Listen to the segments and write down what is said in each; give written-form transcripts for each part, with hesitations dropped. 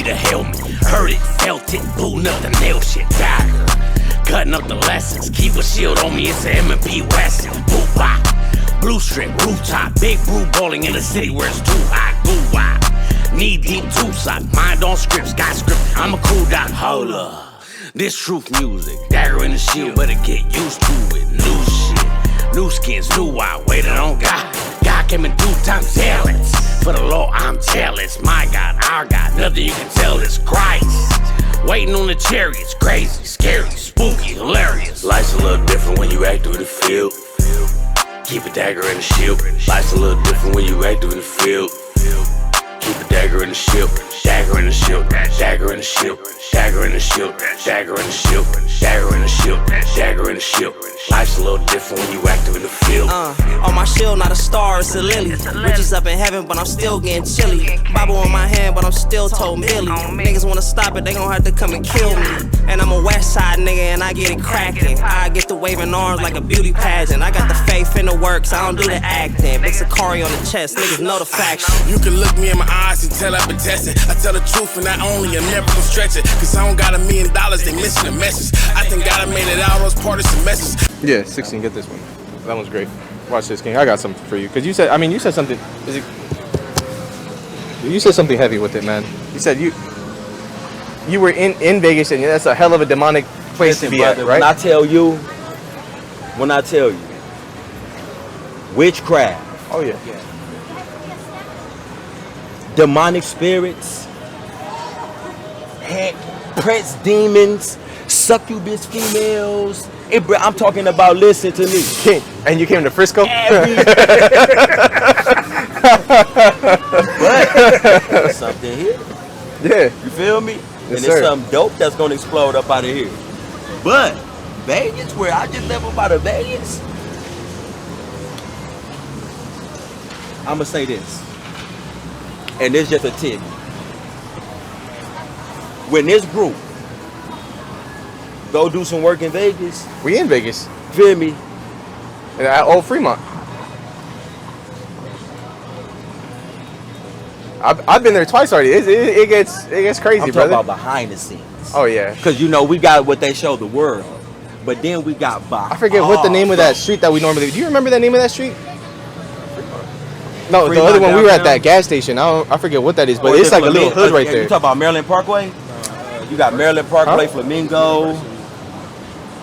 need to help me. Heard it, felt it, booting up the nail shit. Dagger, cutting up the lessons. Keep a shield on me, it's a M&P Wesson. Boop bop, blue strip, rooftop, big brew bowling in the city where it's too hot. Boo wop, knee deep, two sock, mind on scripts, got script. I'm a cool doc, hold up. This truth music, dagger in the shield, better get used to it. New shit, new skins, new wild, waited on God. God came in due time, zealous. For the law, I'm jealous. My God, our God, nothing you can tell is Christ. Waiting on the chariots, crazy, scary, spooky, hilarious. Life's a little different when you active in the field. Keep a dagger in the shield. Life's a little different when you active in the field. Keep a dagger in the shield. Dagger in the shield. Dagger in the shield. Dagger in the shield. Dagger in the shield. Dagger in the shield. Dagger in the shield. Life's a little different when you active in the field. On my shield, not a star, it's a lily. Riches up in heaven, but I'm still getting chilly. Bible in my hand, but I'm still told Millie. Niggas wanna stop it, they gon' have to come and kill me. And I'm a west side nigga, and I get it cracking. I get the waving arms like a beauty pageant. I got the faith in the works, I don't do the acting. Big SICARII on the chest, niggas know the faction. You can look me in my eyes and tell I've been testing. I tell the truth and not only, I'm never gonna stretch it. Cause I don't got $1 million, they missing the message. I think God made it out, those part of some message. Yeah, 16, get this one. That one's great. Watch this, King. I got something for you. Cause you said, you said something, you said something heavy with it, man. You said you were in Vegas, and that's a hell of a demonic place to be brother, at, right? When I tell you, witchcraft. Oh yeah. Demonic spirits, prince demons, succubus females. I'm talking about, listen to me. And you came to Frisco? But there's something here. Yeah. You feel me? Yes, and it's something dope that's gonna explode up out of here. But Vegas, where I just left up out of Vegas, I'ma say this. And this just a tip. When this group go do some work in Vegas. We in Vegas. Feel me? At Old Fremont. I've been there twice already. It gets crazy, I'm brother. talking about behind the scenes. Oh yeah. Cause you know we got what they show the world, but then we got I forget what the name of that street that we normally. Do you remember the name of that street? No, the other one we were at that gas station. I forget what that is, but it's like a little hood right there. You talk about Maryland Parkway? You got Maryland Parkway, Flamingo.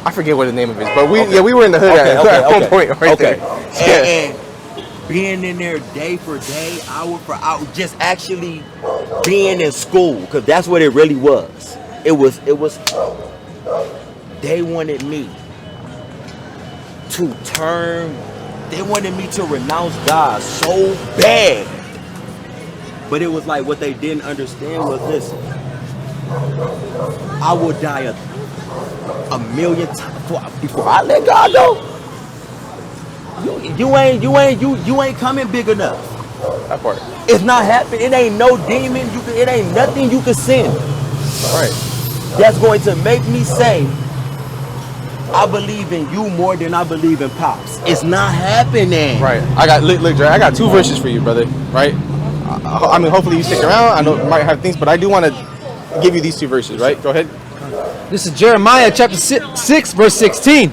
I forget what the name of it is, but we were in the hood at one point right there. And being in there day for day, hour for hour, just actually being in school, because that's what it really was. It was. They wanted me to turn. They wanted me to renounce God so bad. But it was like what they didn't understand was this. I will die a million times before I let God go. You ain't coming big enough. That part. It's not happening. It ain't no demon. It ain't nothing you can send. Right. That's going to make me say, I believe in you more than I believe in Pops. It's not happening. Right. Look, Dre, I got 2 verses for you, brother. Right. I mean, hopefully you stick around. I know you might have things, but I do want to give you these 2 verses. Right. Go ahead. This is Jeremiah chapter 6, verse 16.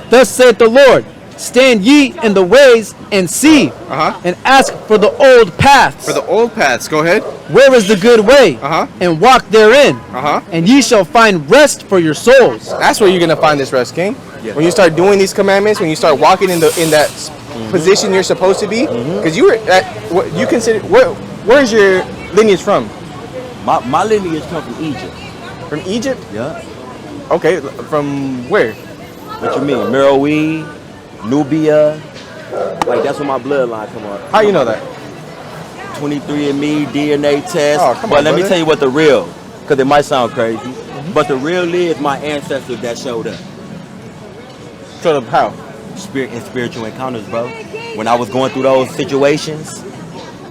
Thus saith the Lord, stand ye in the ways and see, and ask for the old paths. For the old paths, go ahead. Where is the good way? And walk therein. And ye shall find rest for your souls. That's where you're gonna find this rest, King. When you start doing these commandments, when you start walking in that position you're supposed to be, because you were at what you consider. Where's your lineage from? My lineage comes from Egypt. From Egypt? Yeah. Okay, from where? What you mean? Meroe, Nubia. Like, that's where my bloodline come on. How you know that? 23andMe, DNA test. Oh, come but on, let me brother. tell you what the real, because it might sound crazy, but the real is my ancestors that showed up. Showed up how? In spiritual encounters, bro. When I was going through those situations,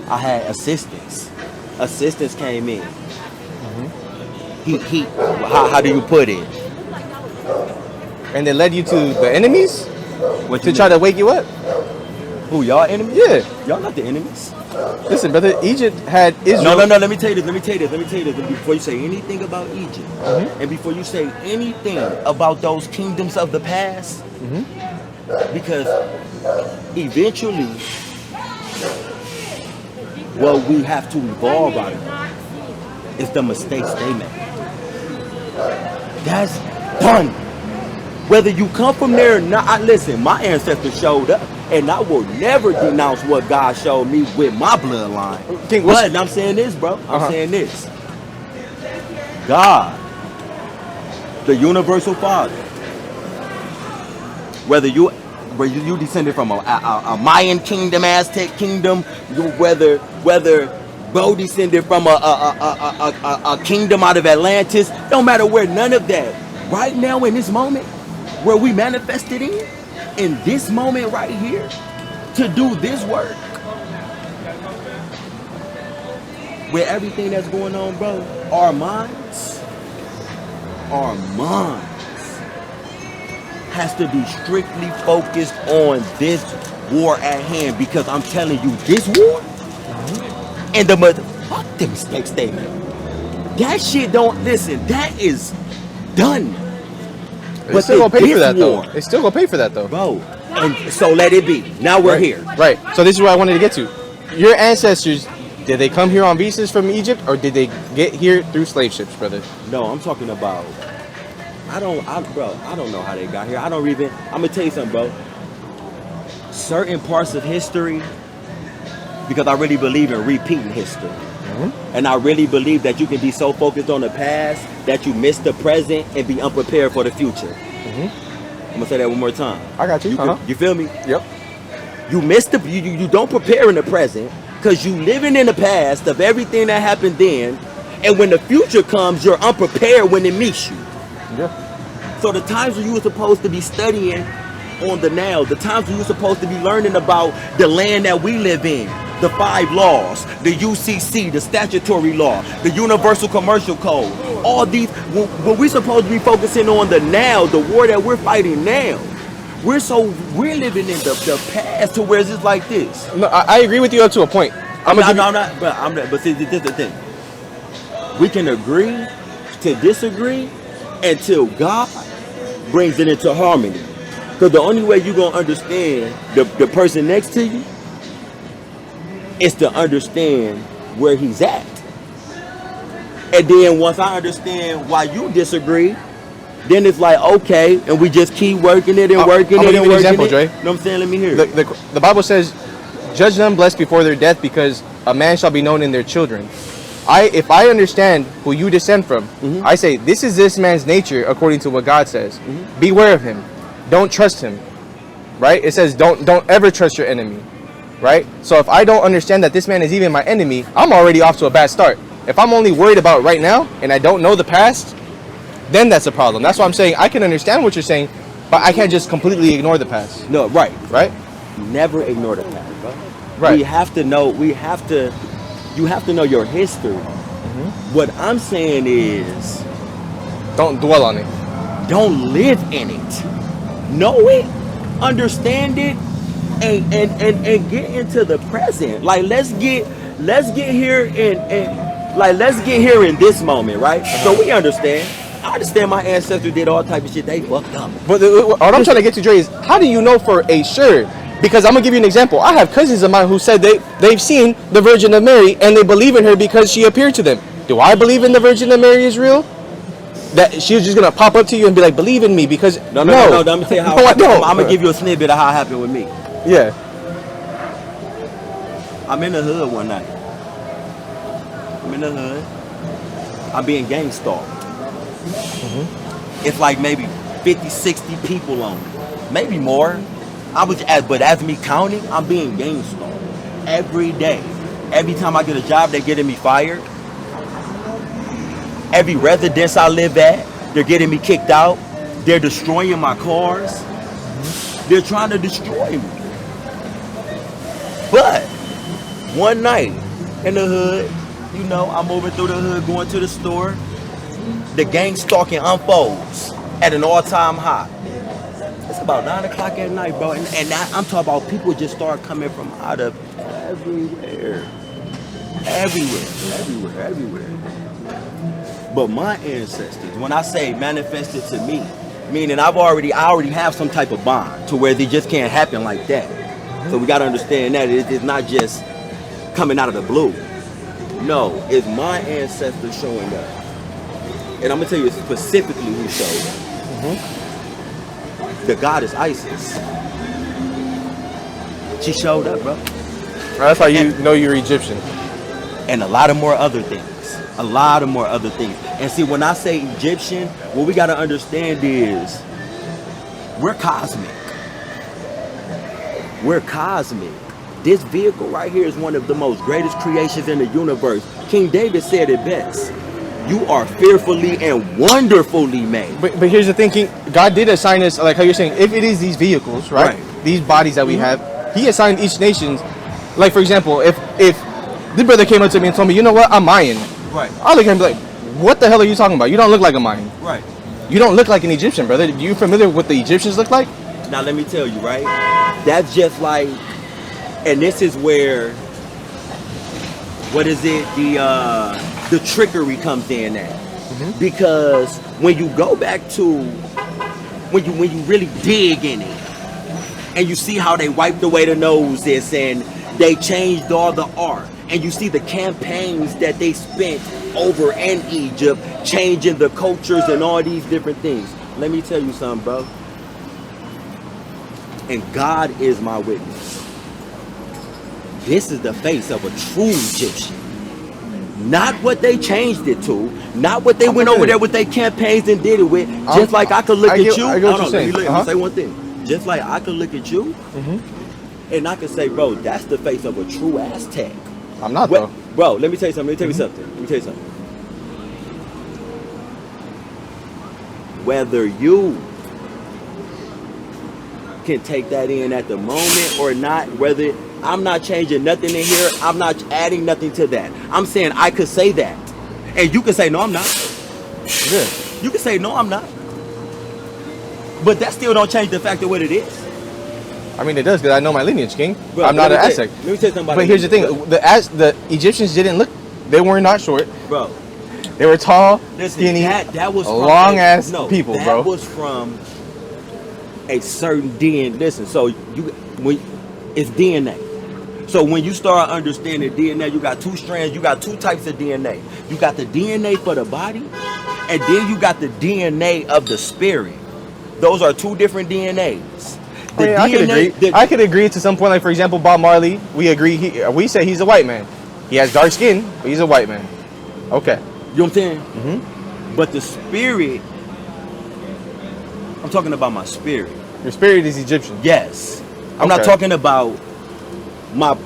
I had assistants. Assistants came in. How do you put it? And they led you to the enemies? What to try to wake you up? Who, y'all enemies? Yeah. Y'all not the enemies. Listen, brother, Egypt had Israel. No. Let me tell you this. Before you say anything about Egypt, and before you say anything about those kingdoms of the past, because eventually, what we have to evolve out of is the mistakes they made. That's done. Whether you come from there or not, listen, my ancestors showed up, and I will never denounce what God showed me with my bloodline. But I'm saying this, bro. I'm saying this. God, the universal Father, whether you descended from a Mayan kingdom, Aztec kingdom, whether Bo descended from a kingdom out of Atlantis, don't matter where, none of that. Right now in this moment, where we manifested in this moment right here, to do this work, with everything that's going on, bro, our minds has to be strictly focused on this war at hand, because I'm telling you, this war and the fuck the mistakes they made. That shit don't listen. That is done. They still gonna pay for that though. They still gonna pay for that though, bro. And so let it be. Now we're here. Right. So this is what I wanted to get to. Your ancestors, did they come here on visas from Egypt, or did they get here through slave ships, brother? No, I'm talking about. I don't know how they got here. I'm gonna tell you something, bro. Certain parts of history, because I really believe in repeating history. And I really believe that you can be so focused on the past that you miss the present and be unprepared for the future. I'm gonna say that one more time. I got you. You feel me? Yep. You miss you don't prepare in the present because you living in the past of everything that happened then, and when the future comes, you're unprepared when it meets you. Yeah. So the times when you were supposed to be studying on the now, the times when you were supposed to be learning about the land that we live in, the 5 laws, the UCC, the statutory law, the Universal Commercial Code, all these, when we're supposed to be focusing on the now, the war that we're fighting now, we're living in the past to where it's just like this. No, I agree with you up to a point. But see, this is the thing. We can agree to disagree until God brings it into harmony. Because the only way you're going to understand the person next to you is to understand where he's at. And then once I understand why you disagree, then it's like, okay, and we just keep working it and working it and working example, it. Dre. You know what I'm saying? Let me hear it. The Bible says, judge them blessed before their death, because a man shall be known in their children. If I understand who you descend from, I say, this is this man's nature according to what God says. Beware of him. Don't trust him. Right? It says, don't ever trust your enemy. Right? So if I don't understand that this man is even my enemy, I'm already off to a bad start. If I'm only worried about right now and I don't know the past, then that's a problem. That's why I'm saying I can understand what you're saying, but I can't just completely ignore the past. No, right. Never ignore the past, bro. Right. You have to know your history. What I'm saying is, don't dwell on it. Don't live in it. Know it, understand it, and get into the present. Like let's get here let's get here in this moment, right? So we understand. I understand my ancestors did all type of shit. They fucked up. But what I'm trying to get to, Dre, is how do you know for a sure? Because I'm gonna give you an example. I have cousins of mine who said they've seen the Virgin of Mary and they believe in her because she appeared to them. Do I believe in the Virgin of Mary is real? That she's just gonna pop up to you and be like, believe in me, because no. Let me tell you how. No, I don't. I'm gonna give you a snippet of how it happened with me. Yeah. I'm in the hood one night. I'm being gang stalked. It's like maybe 50, 60 people on me, maybe more. But as me counting, I'm being gang stalked every day. Every time I get a job, they're getting me fired. Every residence I live at, they're getting me kicked out. They're destroying my cars. They're trying to destroy me. But one night in the hood, I'm moving through the hood, going to the store. The gang stalking unfolds at an all-time high. It's about 9 o'clock at night, bro. And I'm talking about people just start coming from out of everywhere. Everywhere. But my ancestors, when I say manifested to me, meaning I already have some type of bond to where they just can't happen like that. So we got to understand that it's not just coming out of the blue. No, it's my ancestors showing up. And I'm going to tell you specifically who showed up. The goddess Isis. She showed up, bro. That's how you know you're Egyptian. And a lot of more other things. And see, when I say Egyptian, what we got to understand is we're cosmic. This vehicle right here is one of the most greatest creations in the universe. King David said it best. You are fearfully and wonderfully made. But here's the thing, King. God did assign us, like how you're saying, if it is these vehicles, right? These bodies that we have, he assigned each nation. Like, for example, if this brother came up to me and told me, you know what, I'm Mayan. Right. I'll look at him and be like, what the hell are you talking about? You don't look like a Mayan. Right. You don't look like an Egyptian, brother. You familiar with what the Egyptians look like? Now, let me tell you, right? That's just like, and this is where, what is it? The trickery comes in at. Because when you go back to, when you really dig in it, and you see how they wiped away the noses and they changed all the art, and you see the campaigns that they spent over in Egypt, changing the cultures and all these different things. Let me tell you something, bro. And God is my witness. This is the face of a true Egyptian. Not what they changed it to, not what they went over there with their campaigns and did it with. Just like I could look at you. I get what you're saying. Let me say one thing. Just like I could look at you, and I could say, bro, that's the face of a true Aztec. I'm not, though. Bro, let me tell you something. Whether you can take that in at the moment or not, whether I'm not changing nothing in here, I'm not adding nothing to that. I'm saying I could say that, and you can say, no, I'm not. Yeah. You can say, no, I'm not. But that still don't change the fact of what it is. I mean, it does, because I know my lineage, King. Bro, I'm not an Aztec. Let me tell you something about But here's the thing. The Egyptians didn't look, they were not short. Bro. They were tall, Listen, skinny, that was long-ass people, bro. That was from a certain DNA. Listen, so it's DNA. So when you start understanding DNA, you got two strands, you got two types of DNA. You got the DNA for the body, and then you got the DNA of the spirit. Those are two different DNAs. I could agree to some point. Like, for example, Bob Marley, we agree. We say he's a white man. He has dark skin, but he's a white man. Okay. You know what I'm saying? But the spirit, I'm talking about my spirit. Your spirit is Egyptian. Yes. I'm not talking about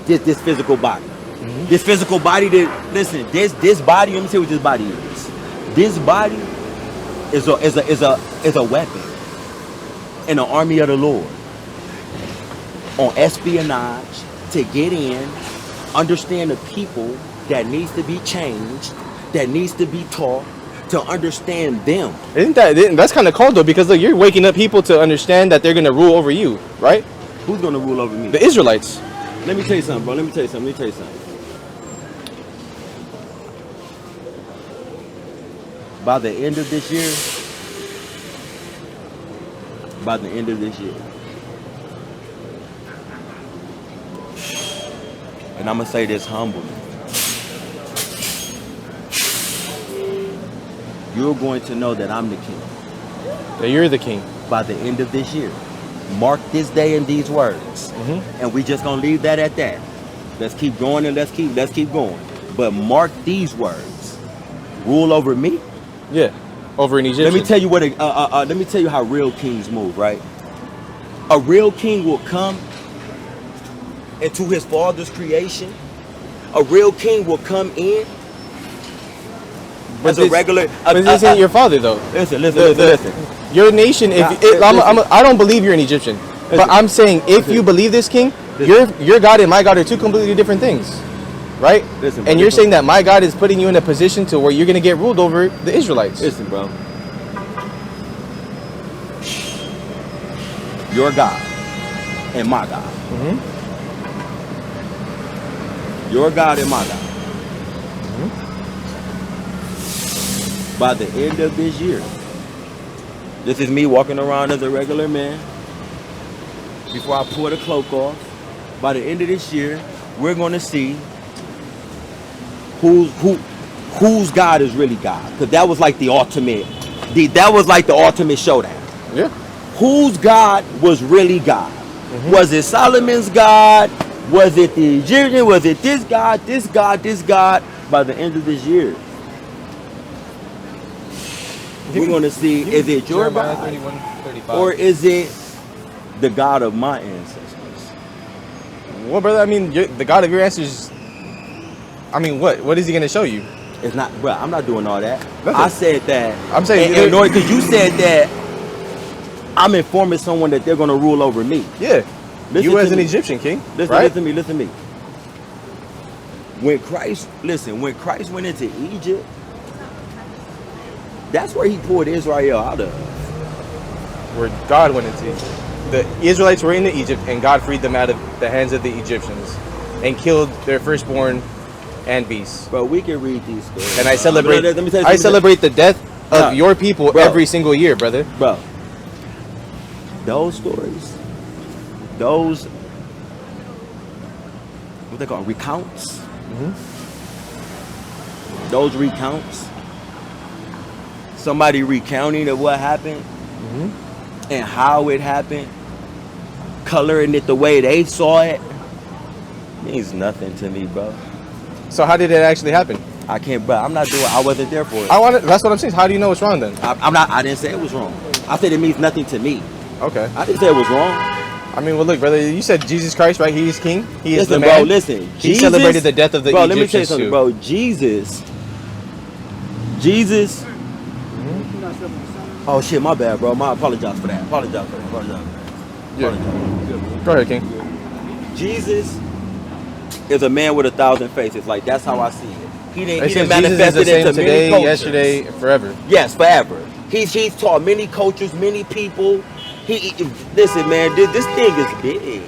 this physical body. This physical body this body, let me tell you what this body is. This body is a weapon in the army of the Lord. On espionage, to get in, understand the people that needs to be changed, that needs to be taught, to understand them. That's kind of cold, though, because look, you're waking up people to understand that they're going to rule over you, right? Who's going to rule over me? The Israelites. Let me tell you something, bro. Let me tell you something. By the end of this year, and I'm going to say this humbly, you're going to know that I'm the king. That you're the king. By the end of this year. Mark this day in these words. And we just going to leave that at that. Let's keep going and let's keep going. But mark these words. Rule over me. Yeah. Over in Egypt. Let me tell you let me tell you how real kings move, right? A real king will come into his father's creation. A real king will come in as a regular. But this ain't your father, though. Listen. Your nation. I don't believe you're an Egyptian, but I'm saying if you believe this, King, your God and my God are two completely different things, right? And you're saying that my God is putting you in a position to where you're gonna get ruled over the Israelites. Listen, bro. your God and my God. Your God and my God. By the end of this year, this is me walking around as a regular man. Before I pull the cloak off, by the end of this year, we're going to see whose God is really God. Because that was like the ultimate. That was like the ultimate showdown. Yeah. Whose God was really God? Was it Solomon's God? Was it the Egyptian? Was it this God, this God, this God? By the end of this year, we're going to see, is it your Jeremiah God 31:35. or is it the God of my ancestors? Well, brother, I mean, the God of your ancestors. I mean, what is he going to show you? It's not, bro, I'm not doing all that. Nothing. I said that. I'm saying, in order, because you said that I'm informing someone that they're going to rule over me. Yeah. Listen You as to an me. Egyptian king, Listen, right? listen to me. When Christ went into Egypt, that's where he pulled Israel out of. Where God went into Egypt. The Israelites were in Egypt, and God freed them out of the hands of the Egyptians and killed their firstborn and beasts. Bro, we can read these stories. And I celebrate. Let me tell you I something. celebrate the death of No. your people Bro. every single year, brother. Bro, those stories, those, what they call recounts, those recounts, somebody recounting of what happened and how it happened, coloring it the way they saw it, means nothing to me, bro. So how did it actually happen? I can't, bro. I'm not doing. I wasn't there for it. That's what I'm saying. How do you know it's wrong then? I'm not. I didn't say it was wrong. I said it means nothing to me. Okay. I didn't say it was wrong. I mean, well, look, brother. You said Jesus Christ, right? He is king. He is Listen, the man. bro. Listen. He celebrated the death of the bro, Egyptians let me tell you something, too. bro. Jesus. Oh shit, my bad, bro. I apologize for that. Apologize for that. Yeah. Go ahead, King. Jesus is a man with 1,000 faces. Like, that's how I see it. He They didn't said manifest Jesus is the it same into today, many cultures. yesterday, forever. Yes, forever. He's taught many cultures, many people. Listen, man, this thing is big.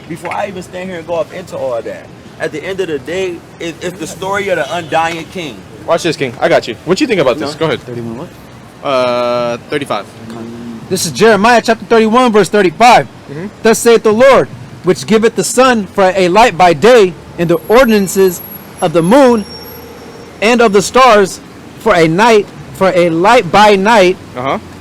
Before I even stand here and go up into all that, at the end of the day, it's the story of the undying king. Watch this, King. I got you. What you think about this? No. Go ahead. 31 what? 35. This is Jeremiah chapter 31, verse 35. Thus saith the Lord, which giveth the sun for a light by day, and the ordinances of the moon and of the stars for a light by night,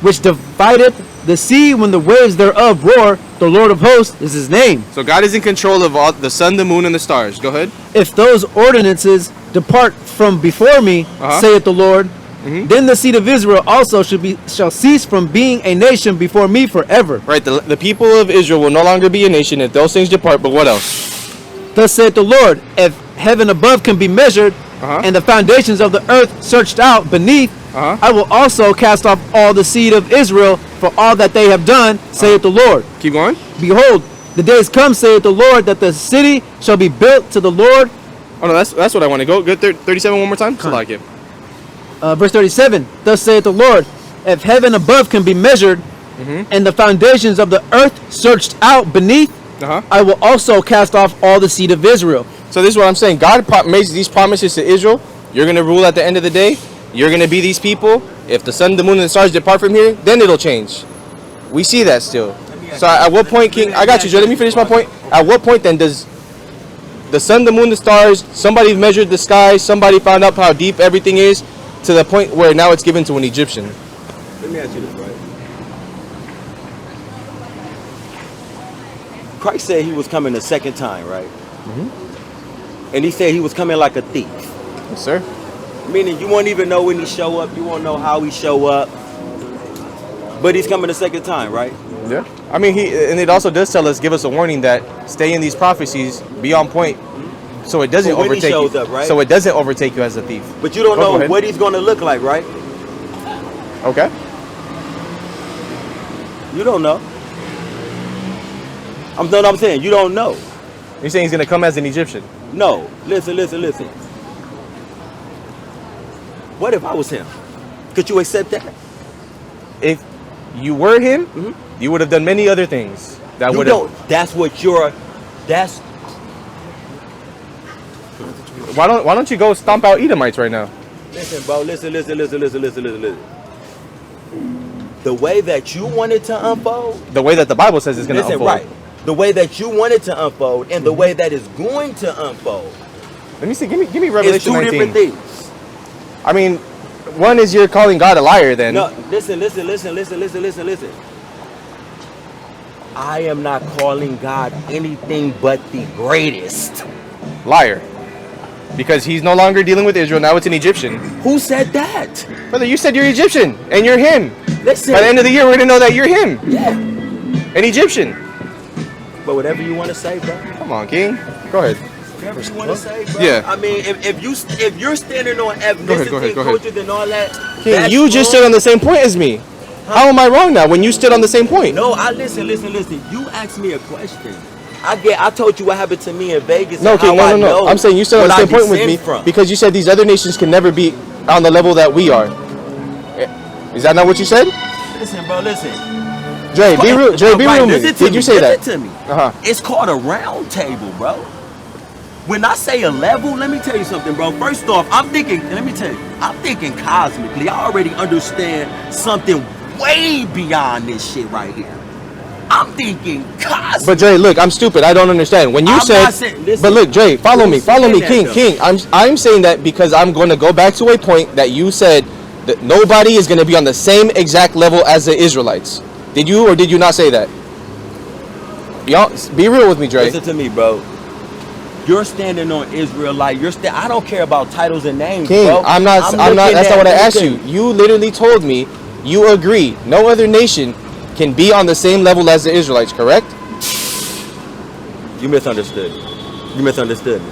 which divideth the sea when the waves thereof roar. The Lord of hosts is his name. So God is in control of all the sun, the moon, and the stars. Go ahead. If those ordinances depart from before me, saith the Lord, then the seed of Israel also shall cease from being a nation before me forever. Right. The people of Israel will no longer be a nation if those things depart. But what else? Thus saith the Lord, if heaven above can be measured, and the foundations of the earth searched out beneath, I will also cast off all the seed of Israel for all that they have done, saith the Lord. Keep going. Behold, the days come, saith the Lord, that the city shall be built to the Lord. Oh no, that's what I want to go. Good. 37 one more time. So like it. Verse 37, thus saith the Lord, if heaven above can be measured, and the foundations of the earth searched out beneath, I will also cast off all the seed of Israel. So this is what I'm saying. God makes these promises to Israel. You're going to rule at the end of the day. You're going to be these people. If the sun, the moon, and the stars depart from here, then it'll change. We see that still. So at what point, King? I got you, Joe. Let me finish my point. At what point then does the sun, the moon, the stars, somebody measured the sky, somebody found out how deep everything is, to the point where now it's given to an Egyptian? Let me ask you this, right? Christ said he was coming the second time, right? And he said he was coming like a thief. Yes, sir. Meaning you won't even know when he show up. You won't know how he show up. But he's coming the second time, right? Yeah. I mean, and it also does give us a warning that stay in these prophecies, be on point, so it doesn't when he overtake shows you. up, right? So it doesn't overtake you as a thief. But you don't Go know ahead. what he's going to look like, right? Okay. You don't know. I'm saying. You don't know. You're saying he's going to come as an Egyptian? No. Listen. What if I was him? Could you accept that? If you were him, You would have done many other things that You would have. don't. That's what you're. That's Why don't you go stomp out Edomites right now? listen, bro. Listen. The way that you want it to unfold. The way that the Bible says it's going to Listen, unfold. right. The way that you want it to unfold and the way that it's going to unfold. Let me see. Give me It's Revelation two 19. different things. I mean, one is you're calling God a liar. Then No, listen. I am not calling God anything but the greatest. liar, because he's no longer dealing with Israel. Now it's an Egyptian. Who said that? Brother, you said you're Egyptian and you're him. Listen. By the end of the year, we're gonna know that you're him, Yeah. an Egyptian. But whatever you want to say, bro. Come on, King. Go ahead. Whatever you want to say, bro. Yeah. I mean, if you're standing on ethnicity, go ahead. culture, and all that. King, that's you just wrong. stood on the same point as me. How am I wrong now when you stood on the same point? No, I listen. You asked me a question. I told you what happened to me in Vegas. No, and King, how I no. know I'm saying you stood on the what I same point with descend me from. because you said these other nations can never be on the level that we are. Is that not what you said? Listen, bro. Listen. Dre, be real. Dre, be real with me. Did you say that? Listen to me. Uh-huh. It's called a round table, bro. When I say a level, let me tell you something, bro. First off, I'm thinking cosmically. I already understand something way beyond this shit right here. I'm thinking cosmic. But Dre, look, I'm stupid. I don't understand. When you I'm said, not saying- listen, but look, Dre, follow me, saying that, King, though. King. I'm saying that because I'm going to go back to a point that you said that nobody is going to be on the same exact level as the Israelites. Did you or did you not say that? Y'all, be real with me, Dre. Listen to me, bro. You're standing on Israelite. I don't care about titles and names, King, bro. I'm not. That's not what I asked you. You literally told me you agree. No other nation can be on the same level as the Israelites. Correct? You misunderstood. You misunderstood me.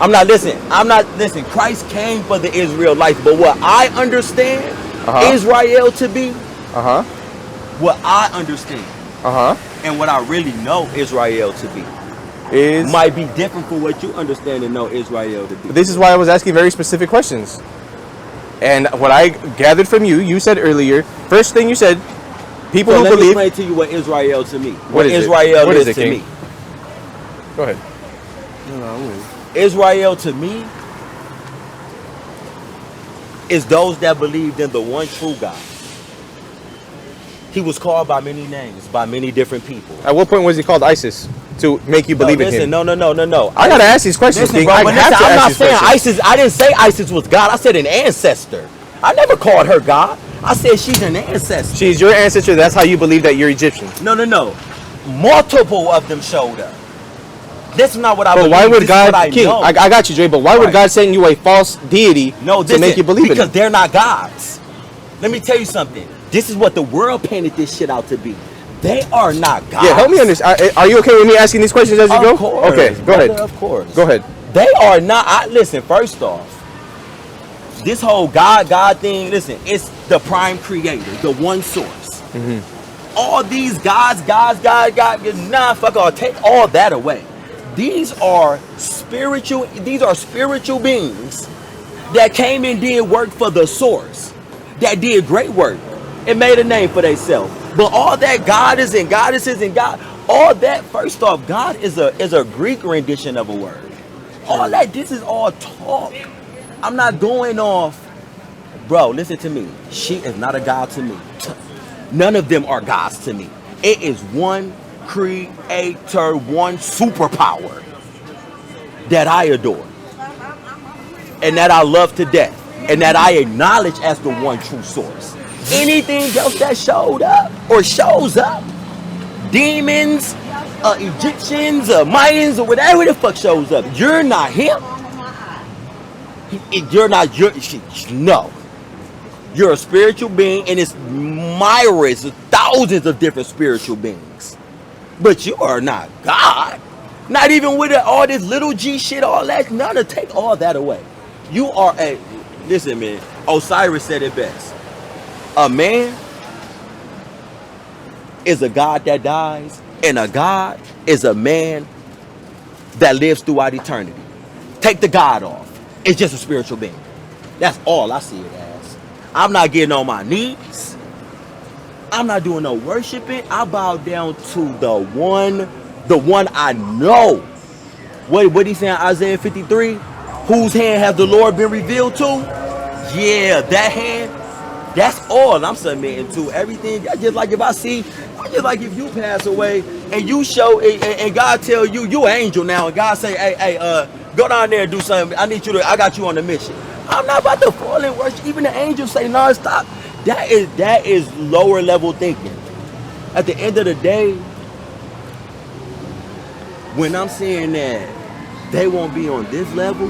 I'm not listening. Christ came for the Israelites, but what I understand Israel to be, what I understand, and what I really know Israel to be, might be different from what you understand and know Israel to be. This is why I was asking very specific questions. And what I gathered from you, you said earlier, first thing you said, people So who let me believe. explain to you what Israel to me. What is it? Israel What is is it, to King? me. Go ahead. Israel to me is those that believed in the one true God. He was called by many names, by many different people. At what point was he called ISIS to make you believe in him? No. I gotta ask these questions, Listen, King. bro, I but have listen, to I'm ask not these saying questions. ISIS. I didn't say ISIS was God. I said an ancestor. I never called her God. I said she's an ancestor. She's your ancestor. That's how you believe that you're Egyptian. No. Multiple of them showed up. This is not what I But believe. why would This is what God, King? know. I got you, Dre. But why would Right. God send you a false deity to make you believe in because him? they're not gods. Let me tell you something. This is what the world painted this shit out to be. They are not gods. Yeah, help me understand. Are you okay with me asking these questions as you go? Of course. Okay, go brother, ahead. Of course. Go ahead. They are not. Listen, first off, this whole God thing, listen, it's the prime creator, the one source. All these gods, nah, fuck all. Take all that away. These are spiritual beings that came and did work for the source, that did great work and made a name for themselves. But all that goddess and goddesses and God, all that, first off, God is a Greek rendition of a word. All that, this is all talk. I'm not going off. Bro, listen to me. She is not a god to me. None of them are gods to me. It is one creator, one superpower that I adore and that I love to death and that I acknowledge as the one true source. Anything else that showed up or shows up, demons, Egyptians, Mayans, or whatever the fuck shows up, you're not him. No. You're a spiritual being, and it's myriads, thousands of different spiritual beings. But you are not God. Not even with all this little G shit, all that. None of, take all that away. You are listen, man. Osiris said it best. A man is a God that dies, and a God is a man that lives throughout eternity. Take the God off. It's just a spiritual being. That's all I see it as. I'm not getting on my knees. I'm not doing no worshiping. I bow down to the one I know. What he saying, Isaiah 53? Whose hand has the Lord been revealed to? Yeah, that hand. That's all I'm submitting to. Everything. Just like if you pass away and you show and God tell you an angel now, and God say, hey, go down there and do something. I got you on the mission. I'm not about to fall in worship. Even the angels say, no, stop. That is lower level thinking. At the end of the day, when I'm saying that they won't be on this level,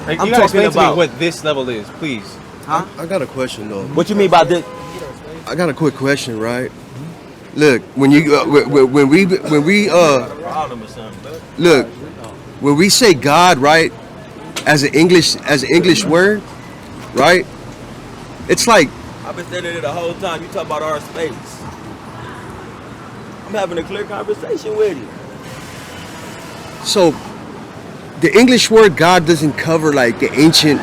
Like, I'm you gotta talking explain to me about what this level is, please. huh? I got a question though. What you mean by this? I got a quick question, right? Look, when we look, when we say God, right, as an English word, right? It's like I've been standing there the whole time. You talk about our space. I'm having a clear conversation with you. so. The English word God doesn't cover like the ancient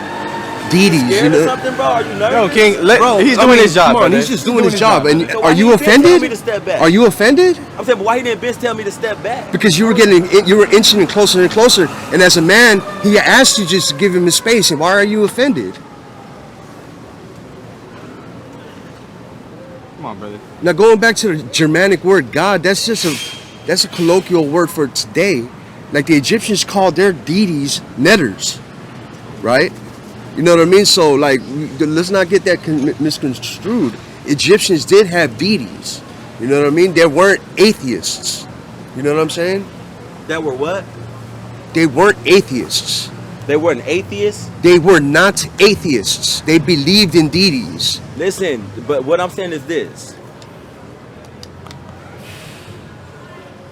deities, Scared you of know. something, bro? Are you nervous? No, King, he's I doing mean, his job. Come on, brother. he's just doing his job. So And why are he you didn't tell me offended? to step back? Are you offended? I'm saying, but why he didn't bitch tell me to step back? Because you were inching closer and closer, and as a man, he asked you just to give him his space. And why are you offended? Come on, brother. Now going back to the Germanic word God, that's a colloquial word for today. Like the Egyptians called their deities netters, right? You know what I mean? So like, let's not get that misconstrued. Egyptians did have deities. You know what I mean? They weren't atheists. You know what I'm saying? That were what? They weren't atheists. They weren't atheists? They were not atheists. They believed in deities. Listen, but what I'm saying is this.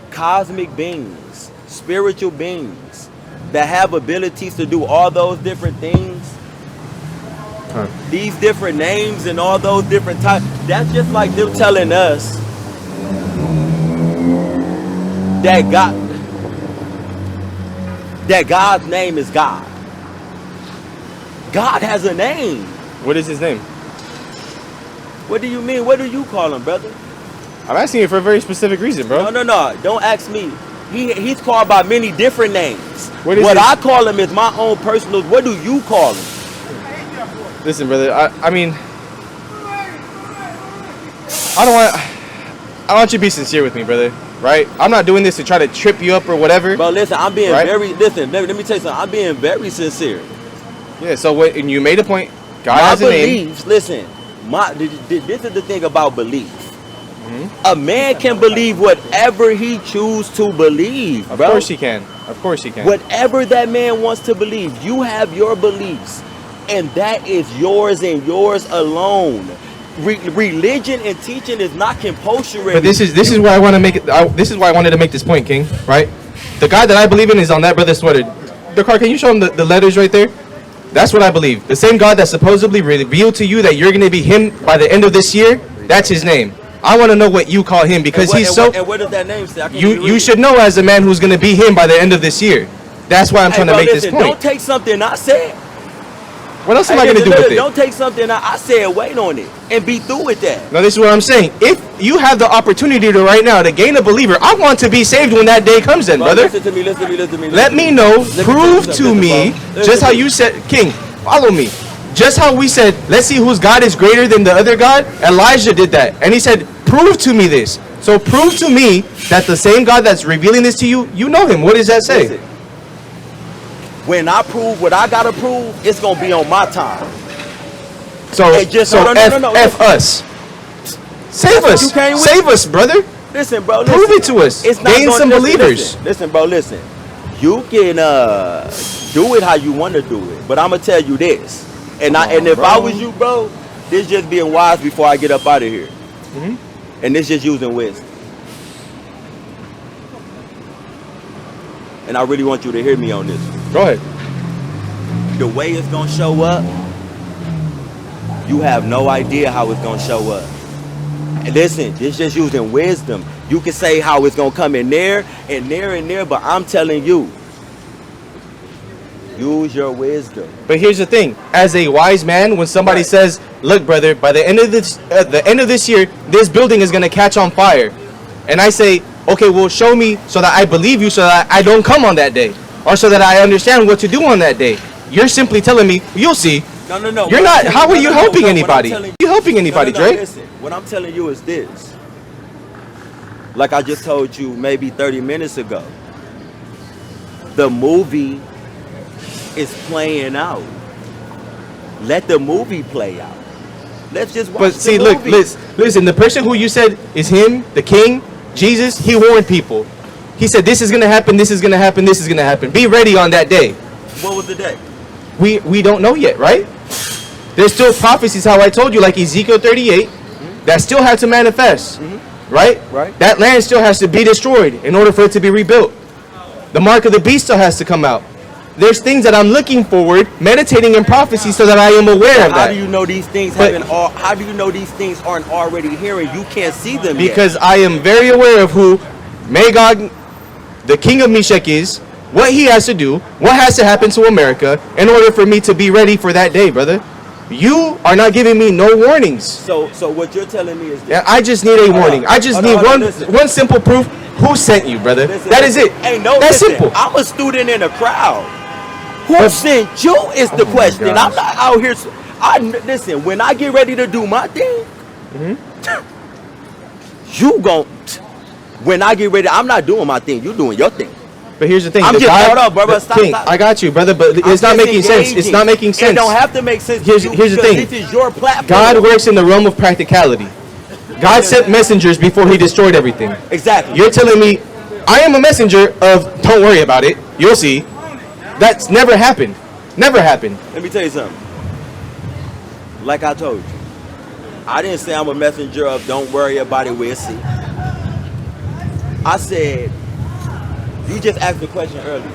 Cosmic beings, spiritual beings that have abilities to do all those different things, these different names and all those different types, that's just like them telling us that God's name is God. God has a name. What is his name? What do you mean? What do you call him, brother? I'm asking you for a very specific reason, bro. No. Don't ask me. He's called by many different names. What is what his- I call him is my own personal. What do you call him? Listen, brother. I mean, I want you to be sincere with me, brother. Right? I'm not doing this to try to trip you up or whatever. Bro, listen. I'm being Right? Listen. Let me tell you something. I'm being very sincere. Yeah. So when you made a point, God My has a name. beliefs. Listen. This is the thing about belief. A man can believe whatever he chooses to believe, Of bro. course he can. Of course he can. Whatever that man wants to believe, you have your beliefs, and that is yours and yours alone. Religion and teaching is not compulsory. But this is why I want to make it. This is why I wanted to make this point, King. Right? The God that I believe in is on that brother's sweater. Dakar, can you show him the letters right there? That's what I believe. The same God that supposedly revealed to you that you're going to be him by the end of this year. That's his name. I want to know what you call him because and he's so. And what does that name say? I can't You even read it. should know as a man who's going to be him by the end of this year. That's why I'm trying to bro, make listen, this point. Don't take something I said. What else am I going to do with it? Don't take something I said. Wait on it and be through with that. No, this is what I'm saying. If you have the opportunity to right now to gain a believer, I want to be saved when that day comes in, Bro, brother. Listen to me. Let me know, Let me prove tell you to something, me, bro. just how you said, King, follow me. Just how we said, let's see whose God is greater than the other God. Elijah did that. And he said, prove to me this. So prove to me that the same God that's revealing this to you, you know him. What does that say? Listen, when I prove what I gotta prove, it's gonna be on my time. So, Hey, just- so no, F us. Save what us. you came with? Save us, brother. Listen, bro. Prove it to us. It's not Gain gonna- some listen, believers. Listen, bro. Listen. You can do it how you want to do it, but I'm gonna tell you this. And if I was you, bro, this just being wise before I get up out of here. And this just using wisdom. And I really want you to hear me on this. Go ahead. The way it's gonna show up, you have no idea how it's gonna show up. And listen, this just using wisdom. You can say how it's gonna come in there and there and there, but I'm telling you, Use your wisdom. But here's the thing: as a wise man, when somebody says, "Look, brother, by the end of this year, this building is gonna catch on fire," and I say, "Okay, well, show me so that I believe you, so that I don't come on that day, or so that I understand what to do on that day." You're simply telling me, "You'll see." No. You're not. How are you helping anybody? You helping anybody, Dre? Listen, what I'm telling you is this. Like I just told you maybe 30 minutes ago. The movie is playing out. Let the movie play out. Let's just watch But see, the look, movie. listen. The person who you said is him, the king, Jesus, he warned people. He said, "This is gonna happen. This is gonna happen. This is gonna happen. Be ready on that day." What was the day? We don't know yet, right? There's still prophecies, how I told you, like Ezekiel 38, that still have to manifest, right? Right. That land still has to be destroyed in order for it to be rebuilt. The mark of the beast still has to come out. There's things that I'm looking forward, meditating in prophecy, so that I am aware of How that. do you know these things But- how do you know these things aren't already here and you can't see them Because I am very aware of who Magog, the king of Meshach, is, what he has to do, what has to happen to America in order for me to be ready for that day, brother. You are not giving me no warnings. yet? So what you're telling me is this. Yeah, I just need a warning. I just need hold on, listen. one simple proof. Who sent you, brother? Listen, That is it. Hey, no, That's listen, simple. I'm a student in a crowd. Who sent you is the my question. gosh. I'm not out here. Listen, when I get ready to do my thing, you gon' when I get ready, I'm not doing my thing. You doing your thing. But here's the thing. I'm the just God- hold up, brother. the Stop, thing, stop. I got you, brother, but it's I'm not making sense. It's disengaging. not making sense. It don't have to make sense. Here's to you the because thing. This is your platform. God works in the realm of practicality. God sent messengers before he destroyed everything. Exactly. You're telling me I am a messenger of don't worry about it. You'll see. That's never happened. Never happened. Let me tell you something. Like I told you, I didn't say I'm a messenger of don't worry about it, we'll see. I said, you just asked the question earlier.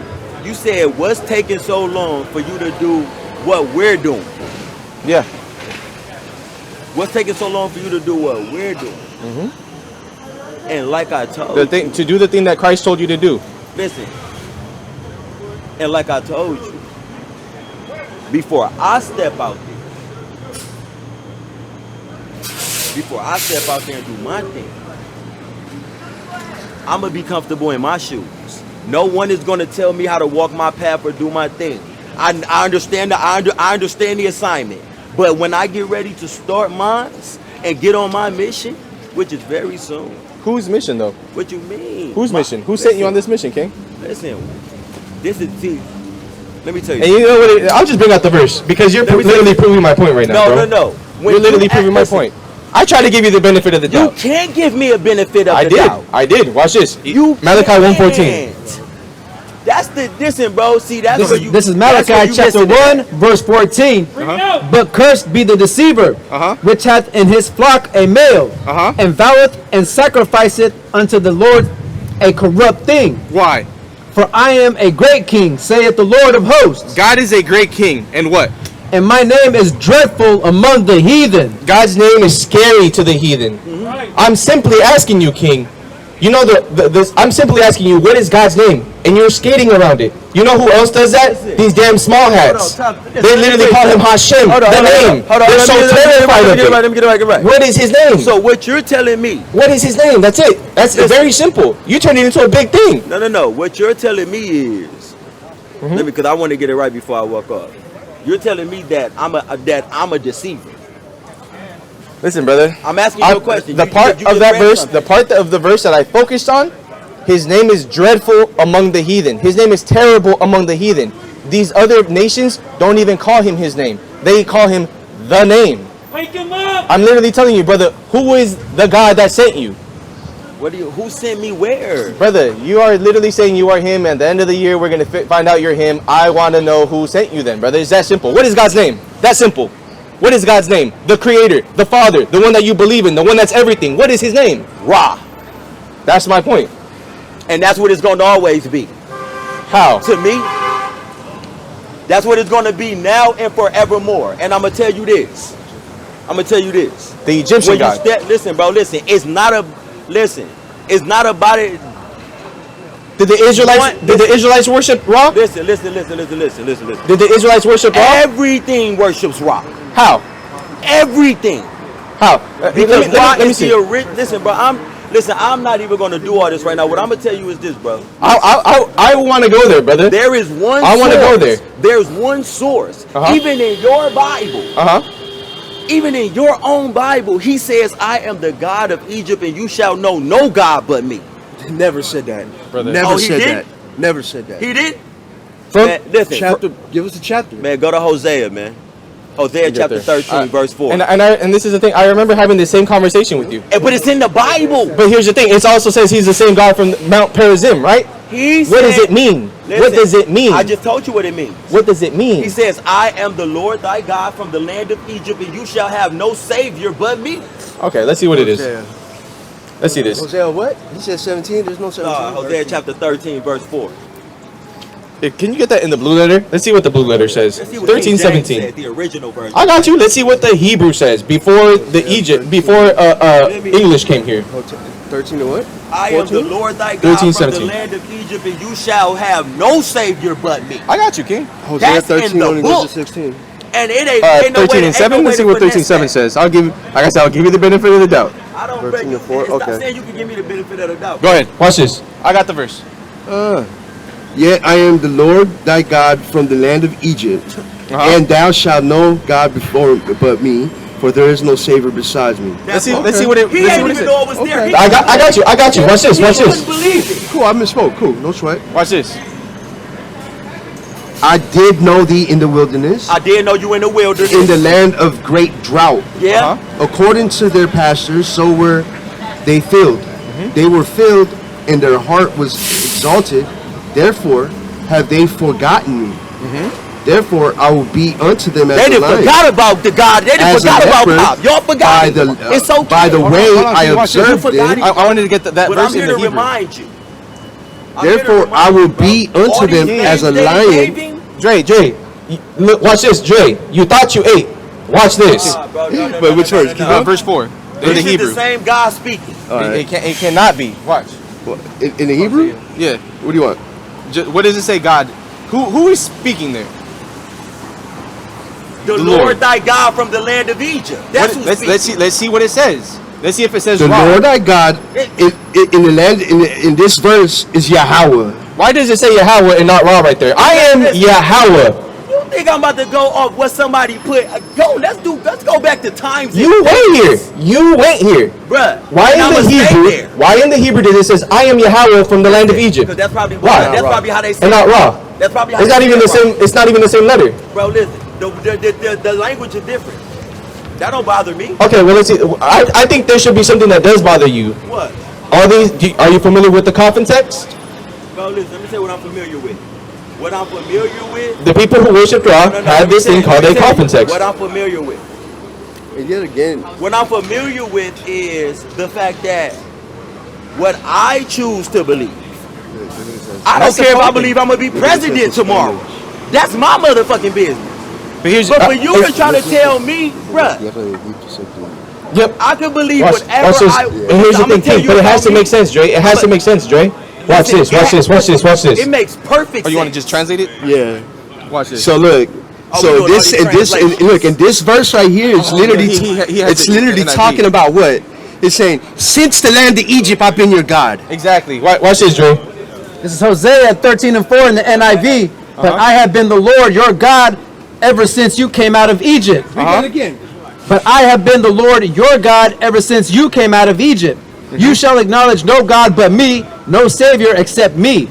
You said, what's taking so long for you to do what we're doing? Yeah. What's taking so long for you to do what we're doing? And like I told The thing to do the thing that Christ told you to do. listen, and like I told you, before I step out there and do my thing, I'm gonna be comfortable in my shoes. No one is gonna tell me how to walk my path or do my thing. I understand I understand the assignment, but when I get ready to start mine and get on my mission, which is very soon. Whose mission though? What you mean? Whose mission? Who sent you on this mission, King? Listen, this is see. Let me tell you. And you know what? I'll just bring out the verse because you're Let me literally tell you- proving my point right now, bro. No. When You're literally you proving my listen, point. I try to give you the benefit of the You doubt. can't give me a benefit of I the did. doubt. I did. Watch this. You Malachi 1:14. can't. That's the listen, bro. See, that's This where is, you. this is that's where Malachi you chapter missing it. 1, verse 14. But cursed be the deceiver, which hath in his flock a male, and voweth and sacrificeth unto the Lord a corrupt thing. Why? For I am a great king, saith the Lord of hosts, God is a great king, and what? and my name is dreadful among the heathen. God's name is scary to the heathen. I'm simply asking you, King. You know I'm simply asking you, what is God's name? And you're skating around it. You know who else does that? Listen. These damn small hats. Hold on, They literally call him Hashem. Hold on, The hold on, name. hold on, They're let so me terrified of get it right. it. Let me get it right. What is his name? So what you're telling me? What is his name? That's it. That's very simple. You turned it into a big thing. No. What you're telling me is, let me, because I want to get it right before I walk off. You're telling me that I'm a deceiver. Listen, brother. I'm asking you a question. The You part just of that read verse, something. the part of the verse that I focused on, his name is dreadful among the heathen. His name is terrible among the heathen. These other nations don't even call him his name. They call him the name. Wake him up! I'm literally telling you, brother, who is the God that sent you? Who sent me where? Brother, you are literally saying you are him. At the end of the year, we're going to find out you're him. I want to know who sent you then, brother. It's that simple. What is God's name? That simple. What is God's name? The creator, the father, the one that you believe in, the one that's everything. What is his name? Ra. That's my point. And that's what it's going to always be. How? To me, that's what it's going to be now and forevermore. And I'm going to tell you this. The Egyptian When you God. listen, bro, listen. It's not about it. Did the Israelites worship Ra? Listen. Did the Israelites worship Ra? Everything worships Ra. How? Everything. How? Because let me see. Listen, bro. I'm not even gonna do all this right now. What I'm gonna tell you is this, bro. I want to go there, brother. There is one. I want to go there. There's one source. Even in your Bible. Even in your own Bible, he says, "I am the God of Egypt, and you shall know no God but me." Never said that, brother. Never he said did? that. Never said that. He did. From Man, listen, Chapter. Give us the chapter. man, go to Hosea, man. Hosea chapter 13, verse 4. And this is the thing. I remember having the same conversation with you. But it's in the Bible. But here's the thing. It also says he's the same God from Mount Perazim, right? What does it mean? Listen, what does it mean? I just told you what it means. What does it mean? He says, "I am the Lord thy God from the land of Egypt, and you shall have no savior but me." Okay, let's see what it is. Hosea. Let's see this. Hosea what? He said 17. There's no 17. Hosea chapter 13, verse 4. Can you get that in the blue letter? Let's see what the blue letter says. Let's see what 13, King James 17. said, the original version. I got you. Let's see what the Hebrew says before English came here. 13 to what? I am the Lord thy God 13, from 17. the land of Egypt, and you shall have no savior but me. I got you, King. Hosea That's in 13 the only book. goes to 16. And it ain't no 13 way, and 7. Let's see what 13 and 7 says. I'll give you the benefit of the doubt. I don't 13 break to 4, Stop okay. saying you can give me the benefit of the doubt. Go ahead. Watch this. I got the verse. Yet I am the Lord thy God from the land of Egypt, and thou shalt know God before but me, for there is no Savior besides me. Let's see what it. He Let's see ain't what it even says. know it was there. He I got you. Watch this. Watch couldn't this. believe it. Cool, I misspoke. Cool, no sweat. Watch this. I did know thee in the wilderness, I didn't know you in the wilderness. in the land of great drought. Yeah. According to their pastors, so were they filled. They were filled, and their heart was exalted. Therefore have they forgotten me. Therefore I will be unto them as They a didn't lion. forgot about the God. They didn't As a forgot about leopard, God. Y'all forgot. by the, It's okay. by the way hold on, I watch this. observed You forgot them. it. I wanted to get that But verse I'm here in to the Hebrew. remind you. I'm here to Therefore I remind will you, bro. be unto All them these as a names they lion. gave him- Dre, look, watch this, Dre. You thought you ate. Watch this. Bro, no, But which verse? Keep going. Verse 4. In the This is Hebrew. the same God speaking. It cannot be. Watch. In the Hebrew? Yeah. What do you want? What does it say? God. Who is speaking there? The The Lord Lord. thy God from the land of Egypt. That's who's speaking. Let's see what it says. Let's see if it says The wrong. Lord thy God in the land in this verse is Yahweh. Why does it say Yahweh and not Ra right there? I am Yahweh. You think I'm about to go off what somebody put? Let's go back to times. You went here. You went here. Bruh. Why and in I'ma the stay Hebrew? there. Why in the Hebrew does it says I am Yahweh from the land of Egypt? Because that's probably Why? That's probably how they say And not it. Ra. That's probably how It's they not say even it, the same. It's not even the same letter. Bro, listen. The language is different. That don't bother me. Okay, well let's see. I think there should be something that does bother you. What? Are you familiar with the coffin text? Bro, listen. Let me tell you what I'm familiar with. What I'm familiar with. The people who worship Ra had this thing called a coffin text. What I'm familiar with. And yet again, What I'm familiar with is the fact that what I choose to believe. I don't That's the care if I problem. believe I'm gonna be president tomorrow. That's my motherfucking business. But for you to try to tell me, bruh, Yep. I can believe Watch whatever this. I. And here's the I'ma thing, tell King, you but it about has to me. make sense, Dre. It has to make sense, Dre. Watch Listen, this. Watch this. Watch this. Watch this. It makes perfect sense. You want to just translate it? yeah. Watch this. So look, we so doing this all and these this and translations. look, and this verse right here is literally he has it's the literally NIV. talking about what? It's saying, since the land of Egypt I've been your God. Exactly. Watch this, Dre. This is Hosea 13 and 4 in the NIV. But I have been the Lord your God ever since you came out of Egypt. Read that again. But I have been the Lord your God ever since you came out of Egypt. You shall acknowledge no God but me, no Savior except me.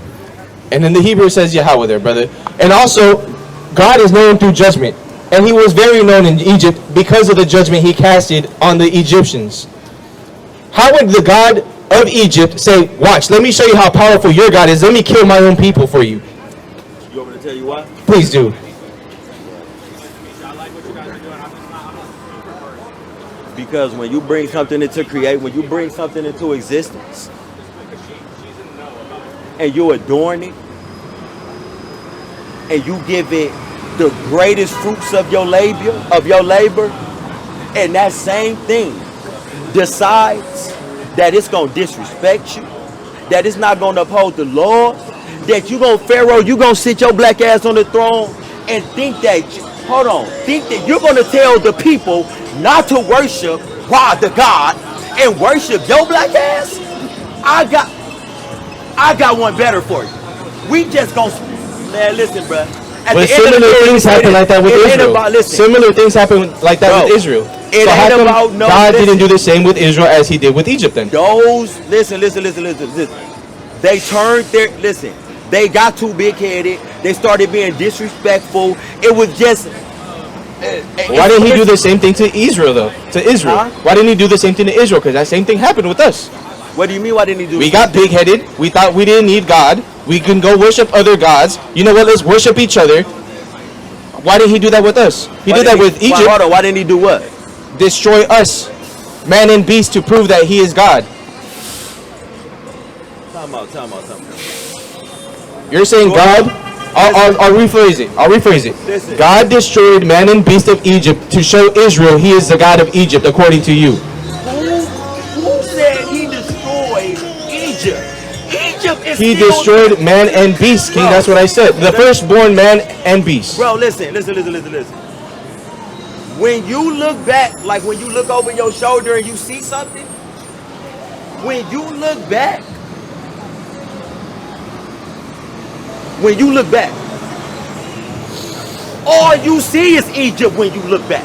And in the Hebrew it says Yahweh there, brother. And also, God is known through judgment. And he was very known in Egypt because of the judgment he casted on the Egyptians. How would the God of Egypt say, watch, let me show you how powerful your God is. Let me kill my own people for you. You want me to tell you why? Please do. Because when you bring something into when you bring something into existence, and you adorn it, and you give it the greatest fruits of your labor, and that same thing decides that it's gonna disrespect you, that is not going to uphold the law, that you going to Pharaoh, you going to sit your black ass on the throne and think that, think that you're going to tell the people not to worship the God and worship your black ass? I got one better for you. We just going to, man, listen, bro. But similar things happen like that with Israel. Similar things happen like that with Israel. It so how ain't come about no. God didn't do the same with Israel as He did with Egypt then? Listen. They turned their They got too big headed. They started being disrespectful. It was just. Why didn't He do the same thing to Israel though? To Israel. Huh? Why didn't He do the same thing to Israel? Because that same thing happened with us. What do you mean? Why didn't He do? We got big headed. We thought we didn't need God. We can go worship other gods. You know what? Let's worship each other. Why didn't He do that with us? He did that with Egypt. Why didn't He do what? Destroy us, man and beast, to prove that He is God. Time out. You're saying God? I'll rephrase it. Listen. God destroyed man and beast of Egypt to show Israel He is the God of Egypt, according to you. Who said He destroyed Egypt? Egypt is He still destroyed man and beast, King. Bro, That's what I said. The firstborn man and beast. Bro, listen. When you look back, like when you look over your shoulder and you see something, when you look back, all you see is Egypt when you look back.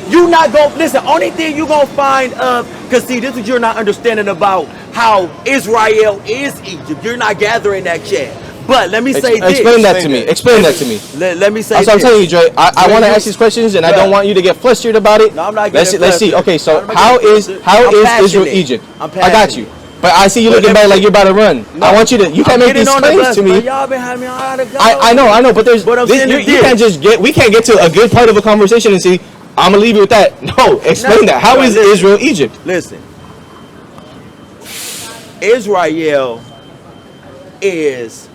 You not gonna listen. Only thing you gonna find cause see, this is you're not understanding about how Israel is Egypt. You're not gathering that yet. But let me say this. Explain that to me. Explain that to me. Let me say that's this. what I'm telling you, Dre. I want to ask these questions, and I don't want you to get flustered about it. No, I'm not let's getting see. Okay, so I'm not how getting is flustered. Israel passionate. Egypt? I'm I got you. But I see you looking back like you're about to run. No, I want you to. You can't make these claims to me. Y'all been having me on how to go. I know, but there's. But I'm saying you can't just get. We can't get to a good part of a conversation and see. I'm gonna leave you with that. No, explain that. How is Israel Egypt? Listen, Israel is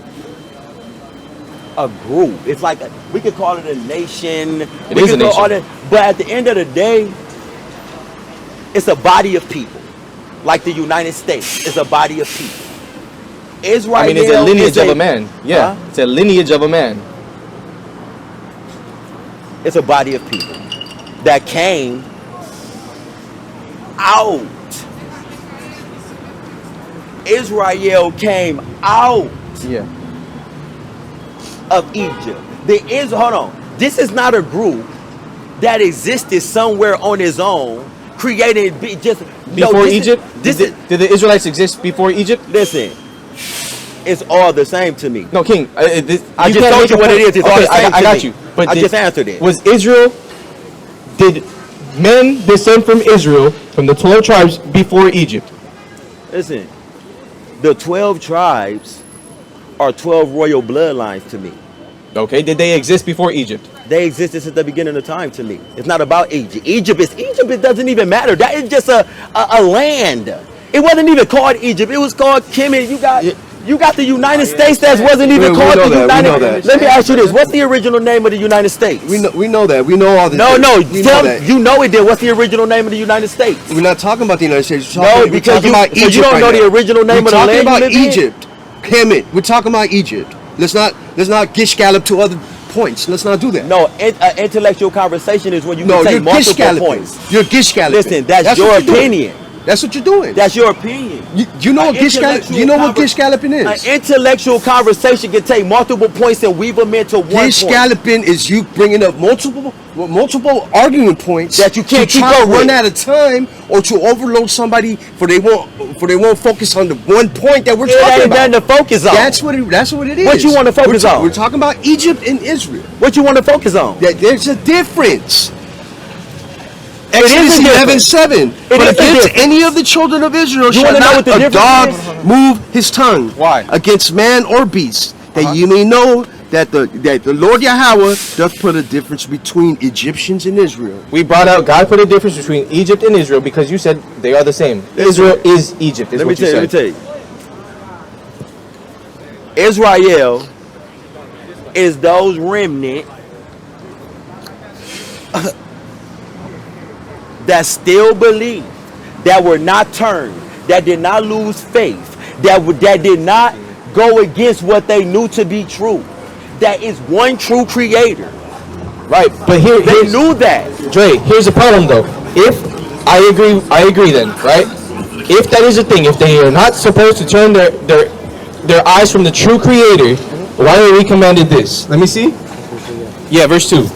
a group. It's like we could call it a nation. It is a nation. But at the end of the day, it's a body of people. Like the United States is a body of people. Israel. I mean, it's a lineage of a man. Yeah, it's a lineage of a man. It's a body of people that came out. Israel came out of Egypt. Hold on. This is not a group that existed somewhere on its own, created just before Egypt. Did the Israelites exist before Egypt? Listen, it's all the same to me. No, King. I just told you what it is. It's all the same. I got you. But I just answered it. Was Israel? Did men descend from Israel, from the 12 tribes, before Egypt? Listen, the 12 tribes are 12 royal bloodlines to me. Okay, did they exist before Egypt? They existed since the beginning of time to me. It's not about Egypt. Egypt. It doesn't even matter. That is just a land. It wasn't even called Egypt. It was called Kemet. You got the United States that wasn't even called the United. Let me ask you this: what's the original name of the United States? We know that. We know all the. You know it did. What's the original name of the United States? We're not talking about the United States. We're talking about Egypt. So you don't know the original name of the land. We're talking about Egypt. Kemet. We're talking about Egypt. Let's not gish gallop to other points. Let's not do that. No, intellectual conversation is when you can take multiple points. You're gish galloping. Listen, that's your opinion. That's what you're doing. That's your opinion. You know what gish galloping? You know what gish galloping is? An intellectual conversation can take multiple points and weave them into one point. Gish galloping is you bringing up multiple arguing points that you can't to keep try up to run with. out of time or to overload somebody for they won't focus on the one point that we're talking about. Nothing to focus on. That's what it is. What you want to focus on? We're talking about Egypt and Israel. What you want to focus on? There's a difference. Exodus 11:7. But against any of the children of Israel shall not a dog move his tongue. Why? Against man or beast, that you may know that the Lord Yahweh doth put a difference between Egyptians and Israel. We brought out God put a difference between Egypt and Israel because you said they are the same. Israel is Egypt. Let me tell you. Israel is those remnant that still believe, that were not turned, that did not lose faith, that did not go against what they knew to be true. That is one true creator. Right, but They here's knew that. Dre. Here's the problem, though. If I agree then, right? If that is the thing, if they are not supposed to turn their eyes from the true creator, why are we commanded this? Let me see. Yeah, verse 2.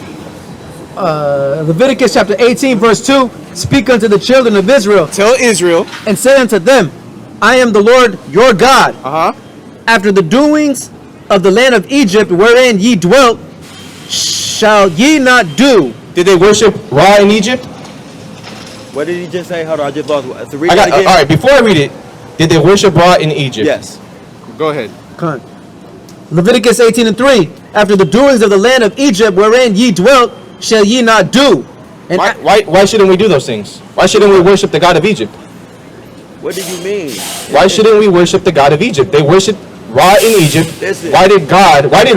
Leviticus chapter 18, verse 2. Speak unto the children of Israel, Tell Israel. and say unto them, I am the Lord your God. Uh-huh. After the doings of the land of Egypt, wherein ye dwelt, shall ye not do. Did they worship Ra in Egypt? What did he just say? Hold on, I just lost. To read I got. that again? All right. Before I read it, did they worship Ra in Egypt? Yes. Go ahead. Con. Leviticus 18 and 3. After the doings of the land of Egypt, wherein ye dwelt, shall ye not do. And Why shouldn't we do those things? Why shouldn't we worship the God of Egypt? What do you mean? Why shouldn't we worship the God of Egypt? They worshiped Ra in Egypt. Listen. Why did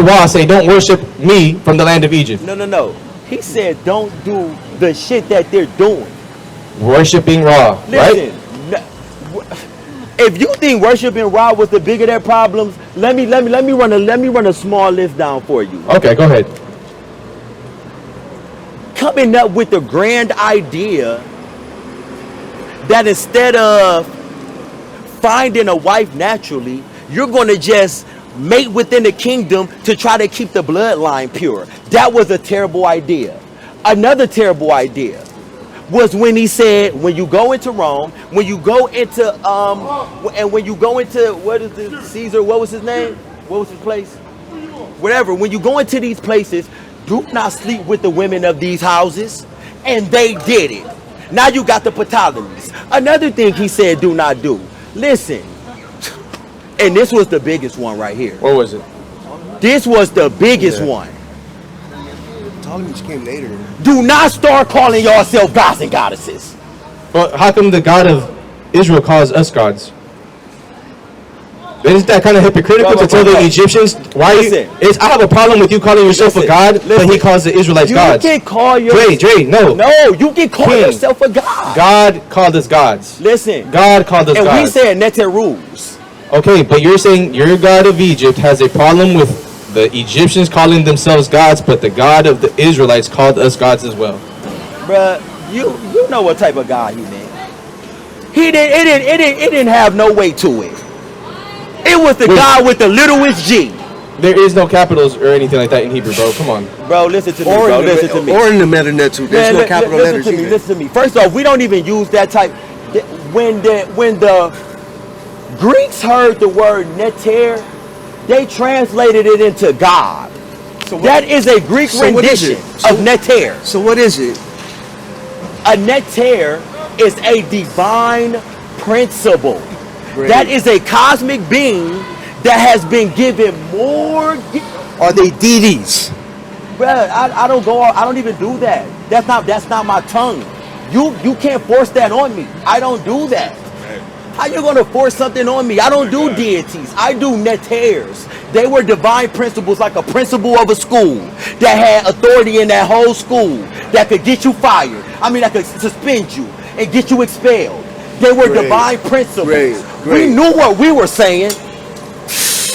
Ra say, don't worship me from the land of Egypt? No. He said don't do the shit that they're doing. Worshipping Ra, right? Listen, if you think worshiping Ra was the big of their problems, let me run a small list down for you. Okay, go ahead. Coming up with the grand idea that instead of finding a wife naturally, you're going to just mate within the kingdom to try to keep the bloodline pure. That was a terrible idea. Another terrible idea was when he said, when you go into Rome, when you go into what is this, Caesar, what was his name? What was his place? Whatever. When you go into these places, do not sleep with the women of these houses. And they did it. Now you got the Ptolemies. Another thing he said do not do. Listen. And this was the biggest one right here. What was it? This was the biggest one. Ptolemies came later. Do not start calling yourself gods and goddesses. Well, how come the God of Israel calls us gods? Isn't that kind of hypocritical to tell the Egyptians? Why I have a problem with you calling yourself a god, but he calls the Israelites gods. You can call yourself... Dre, no. No, you can call yourself a god. God called us gods. Listen. God called us gods. And we said Neterus. Okay, but you're saying your God of Egypt has a problem with the Egyptians calling themselves gods, but the God of the Israelites called us gods as well. Bruh, you know what type of God he meant. It didn't have no weight to it. It was the God with the littlest G. There is no capitals or anything like that in Hebrew, bro. Come on. Bro, listen to me, bro. Listen to me. Or in the metanet, there's no capital letters either. Listen to me. First off, we don't even use that type. When the Greeks heard the word neter, they translated it into God. So that is a Greek rendition of neter. So what is it? A neter is a divine principle. Great. That is a cosmic being that has been given more. Are they deities? Bruh, I don't even do that. That's not my tongue. You can't force that on me. I don't do that. How you gonna force something on me? I don't do deities. I do neters. They were divine principles, like a principal of a school that had authority in that whole school that could get you fired. I mean, that could suspend you and get you expelled. They were divine principles. We knew what we were saying.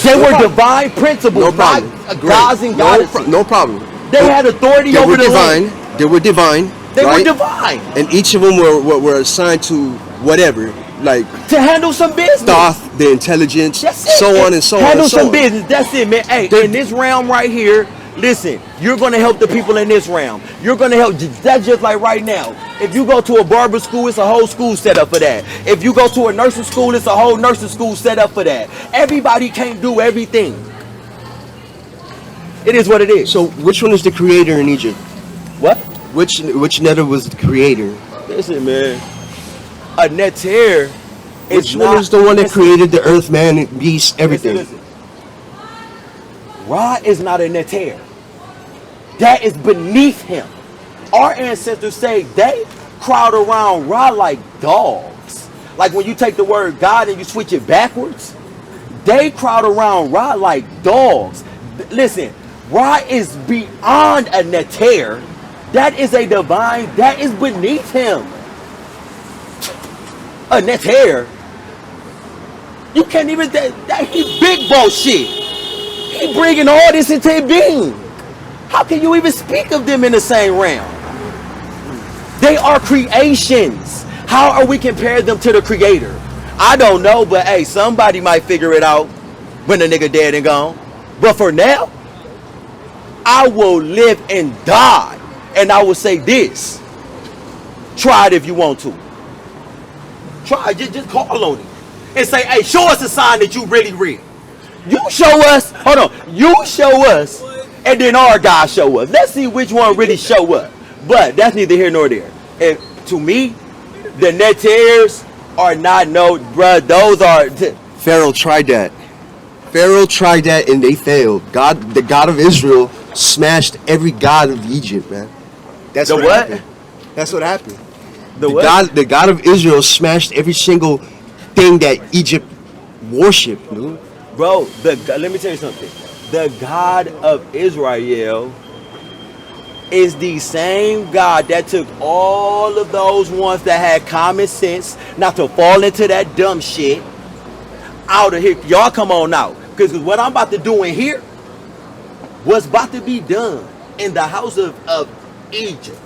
They were divine principles, not gods and goddesses. No problem. They had authority over the land. They were divine. They were divine. And each of them were assigned to whatever, like to handle some business. Thought, the intelligence, so on and so on. Handle some business. That's it, man. Hey, in this realm right here, listen, you're going to help the people in this realm. You're going to help. That's just like right now. If you go to a barber school, it's a whole school set up for that. If you go to a nursing school, it's a whole nursing school set up for that. Everybody can't do everything. It is what it is. So which one is the creator in Egypt? What? Which netter was the creator? Listen, man. A neter. Which one is the one that created the earth, man, beast, everything? Listen. Ra is not a neter. That is beneath him. Our ancestors say they crowd around Ra like dogs. Like when you take the word God and you switch it backwards, they crowd around Ra like dogs. Listen, Ra is beyond a neter. That is a divine, that is beneath him. A neter. You can't even, that he big bullshit. He bringing all this into being. How can you even speak of them in the same realm? They are creations. How are we comparing them to the creator? I don't know, but hey, somebody might figure it out when the nigga dead and gone. But for now, I will live and die. And I will say this. Try it if you want to. Try it, just call on it. And say, hey, show us a sign that you really real. You show us, hold on, you show us, and then our God show us. Let's see which one really show up. But that's neither here nor there. And to me, the net tears are not no, bruh, those are... Pharaoh tried that. Pharaoh tried that and they failed. God, the God of Israel, smashed every god of Egypt, man. That's The what what? happened. That's what happened. The what? The God of Israel smashed every single thing that Egypt worshipped, dude. Bro, let me tell you something. The God of Israel is the same God that took all of those ones that had common sense not to fall into that dumb shit out of here. Y'all come on out. Because what I'm about to do in here was about to be done in the house of Egypt.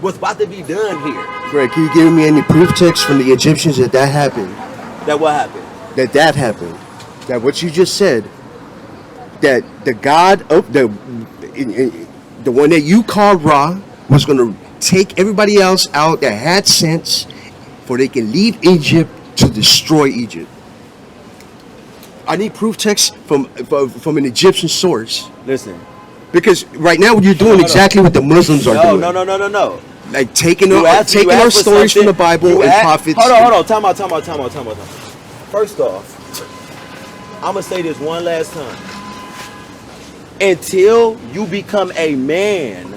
What's about to be done here. Greg, can you give me any proof text from the Egyptians that happened? That what happened? That happened. That what you just said, that the God of the one that you called Ra was going to take everybody else out that had sense for they can leave Egypt to destroy Egypt. I need proof text from an Egyptian source. Listen. Because right now you're doing exactly what the Muslims are doing. No. Like taking our stories from the Bible and prophets. Hold on. Time out. First off, I'm going to say this one last time. Until you become a man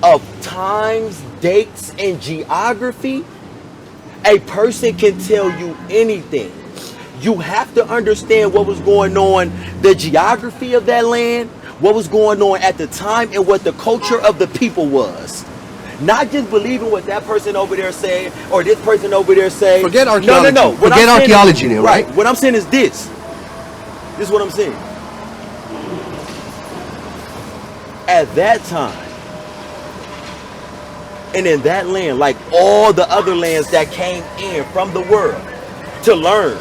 of times, dates, and geography, a person can tell you anything. You have to understand what was going on, the geography of that land, what was going on at the time, and what the culture of the people was. Not just believing what that person over there said or this person over there say. Forget archaeology. No. Forget archaeology now, right? What I'm saying is this. This is what I'm saying. At that time, and in that land, like all the other lands that came in from the world to learn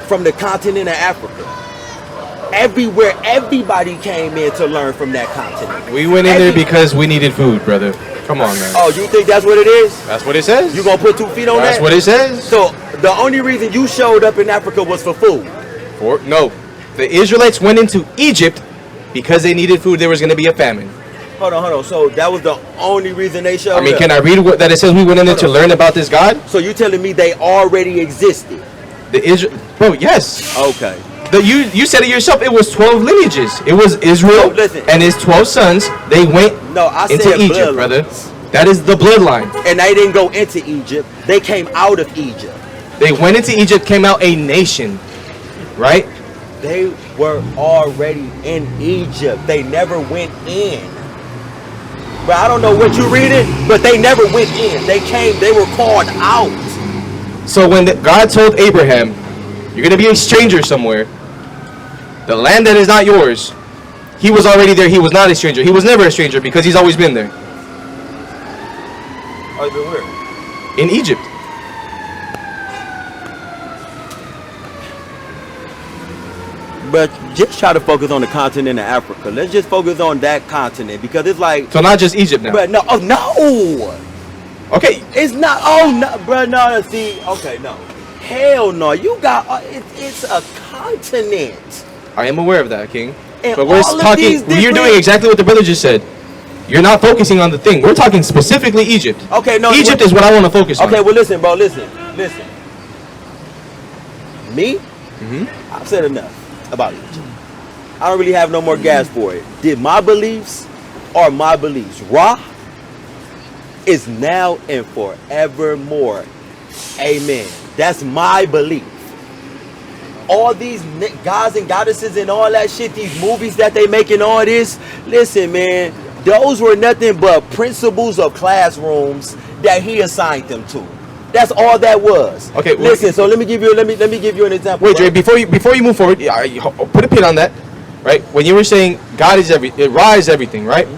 from the continent of Africa, everywhere, everybody came in to learn from that continent. We went in there because we needed food, brother. Come on, man. Oh, you think that's what it is? That's what it says. You gonna put 2 feet on that? That's what it says. So the only reason you showed up in Africa was for food. No, the Israelites went into Egypt because they needed food. There was going to be a famine. Hold on. So that was the only reason they showed up? I mean, can I read what that it says we went in there to learn about this God? So you telling me they already existed? Bro, yes. Okay. You said it yourself. It was 12 lineages. It was Israel and his 12 sons. They went into Egypt, brother. That is the bloodline. And they didn't go into Egypt. They came out of Egypt. They went into Egypt, came out a nation, right? They were already in Egypt. They never went in. But I don't know what you're reading, but they never went in. They came, they were called out. So when God told Abraham, you're going to be a stranger somewhere, the land that is not yours, he was already there. He was not a stranger. He was never a stranger because he's always been there. Always been where? In Egypt. But just try to focus on the continent of Africa. Let's just focus on that continent because it's like... So not just Egypt now. But no, oh no! Okay. It's not, oh no, bro, no, see, okay, no. Hell no, you got, it's a continent. I am aware of that, King. And but we're talking, you're doing exactly what the brother just said. You're not focusing on the thing. We're talking specifically Egypt. Okay, no. Egypt is what I want to focus on. Okay, well listen, bro, listen. Me? I've said enough about Egypt. I don't really have no more gas for it. Did my beliefs are my beliefs. Ra is now and forevermore. Amen. That's my belief. All these gods and goddesses and all that shit, these movies that they make and all this, listen, man, those were nothing but principles of classrooms that he assigned them to. That's all that was. Okay, listen. So let me give you an example. Wait, Dre, right? before you move forward, put a pin on that, right? When you were saying God is Ra is everything, right?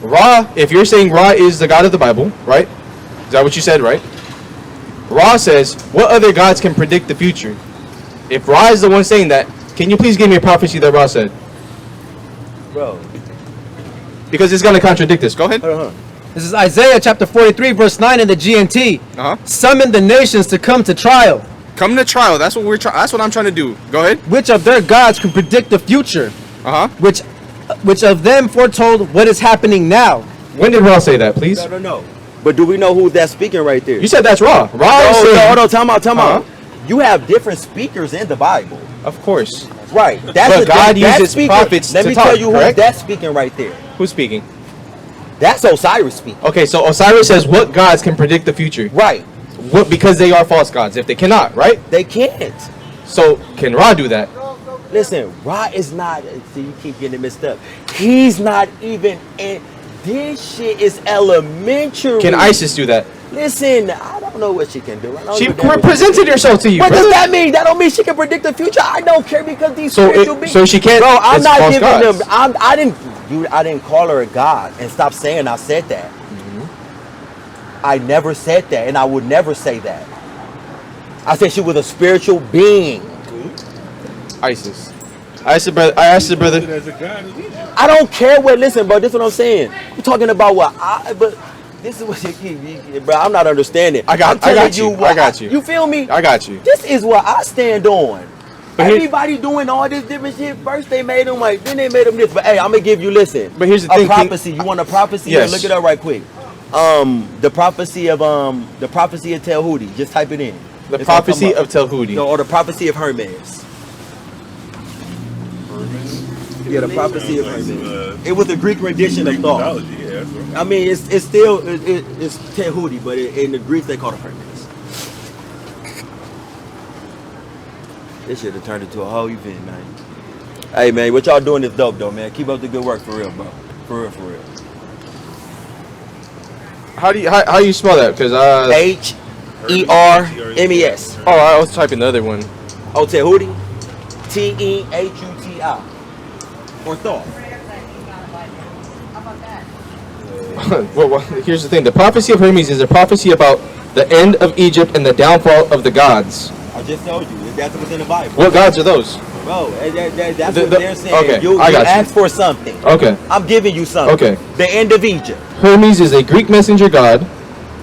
Ra, if you're saying Ra is the God of the Bible, right? Is that what you said, right? Ra says, what other gods can predict the future? If Ra is the one saying that, can you please give me a prophecy that Ra said? Bro. Because it's going to contradict this. Go ahead. This is Isaiah chapter 43, verse 9 in the GNT. Summon the nations to come to trial. Come to trial. That's what that's what I'm trying to do. Go ahead. Which of their gods can predict the future? Which of them foretold what is happening now? When did Ra say that, please? No. But do we know who's that speaking right there? You said that's Ra. Hold on, time out. You have different speakers in the Bible. Of course. Right. But God uses prophets Let me to talk, tell you correct? who's that speaking right there. Who's speaking? That's Osiris speaking. Okay, so Osiris says what gods can predict the future? Right. What? Because they are false gods. If they cannot, right? They can't. So can Ra do that? Listen, Ra is not. See, you keep getting it mixed up. He's not even in. This shit is elementary. Can Isis do that? Listen, I don't know what she can do. She represented herself to you. What brother. does that mean? That don't mean she can predict the future. I don't care because these So spiritual beings. so she can't. Bro, I'm it's not false giving gods. them. I didn't call her a god and stop saying I said that. I never said that, and I would never say that. I said she was a spiritual being. Isis. I asked the brother. I don't care what. Listen, bro. This is what I'm saying. We're talking about what but this is what you keep, bro. I'm not understanding. I got you. You feel me? I got you. This is what I stand on. But everybody doing all this different shit. First they made them like, then they made them this. But hey, I'm gonna give you. Listen. But here's the thing. Prophecy. You want a prophecy? Yes. Look it up right quick. The prophecy of Telhudi. Just type it in. The prophecy of Telhudi. Or the prophecy of Hermes. Yeah, the prophecy of Hermes. It was a Greek rendition of thought. I mean, it's still it's Tehudi, but in the Greek they call it Hermes. This should have turned into a whole event, man. Hey, man, what y'all doing is dope, though, man. Keep up the good work, for real, bro. For real. How do you spell that? Because Hermes. Oh, I was typing the other one. Oh, Tehudi. Tehuti. Or thought. Well, here's the thing. The prophecy of Hermes is a prophecy about the end of Egypt and the downfall of the gods. I just told you. That's what's in the Bible. What gods are those? Bro, that's what they're saying. Okay, you asked for something. Okay. I'm giving you something. Okay. The end of Egypt. Hermes is a Greek messenger god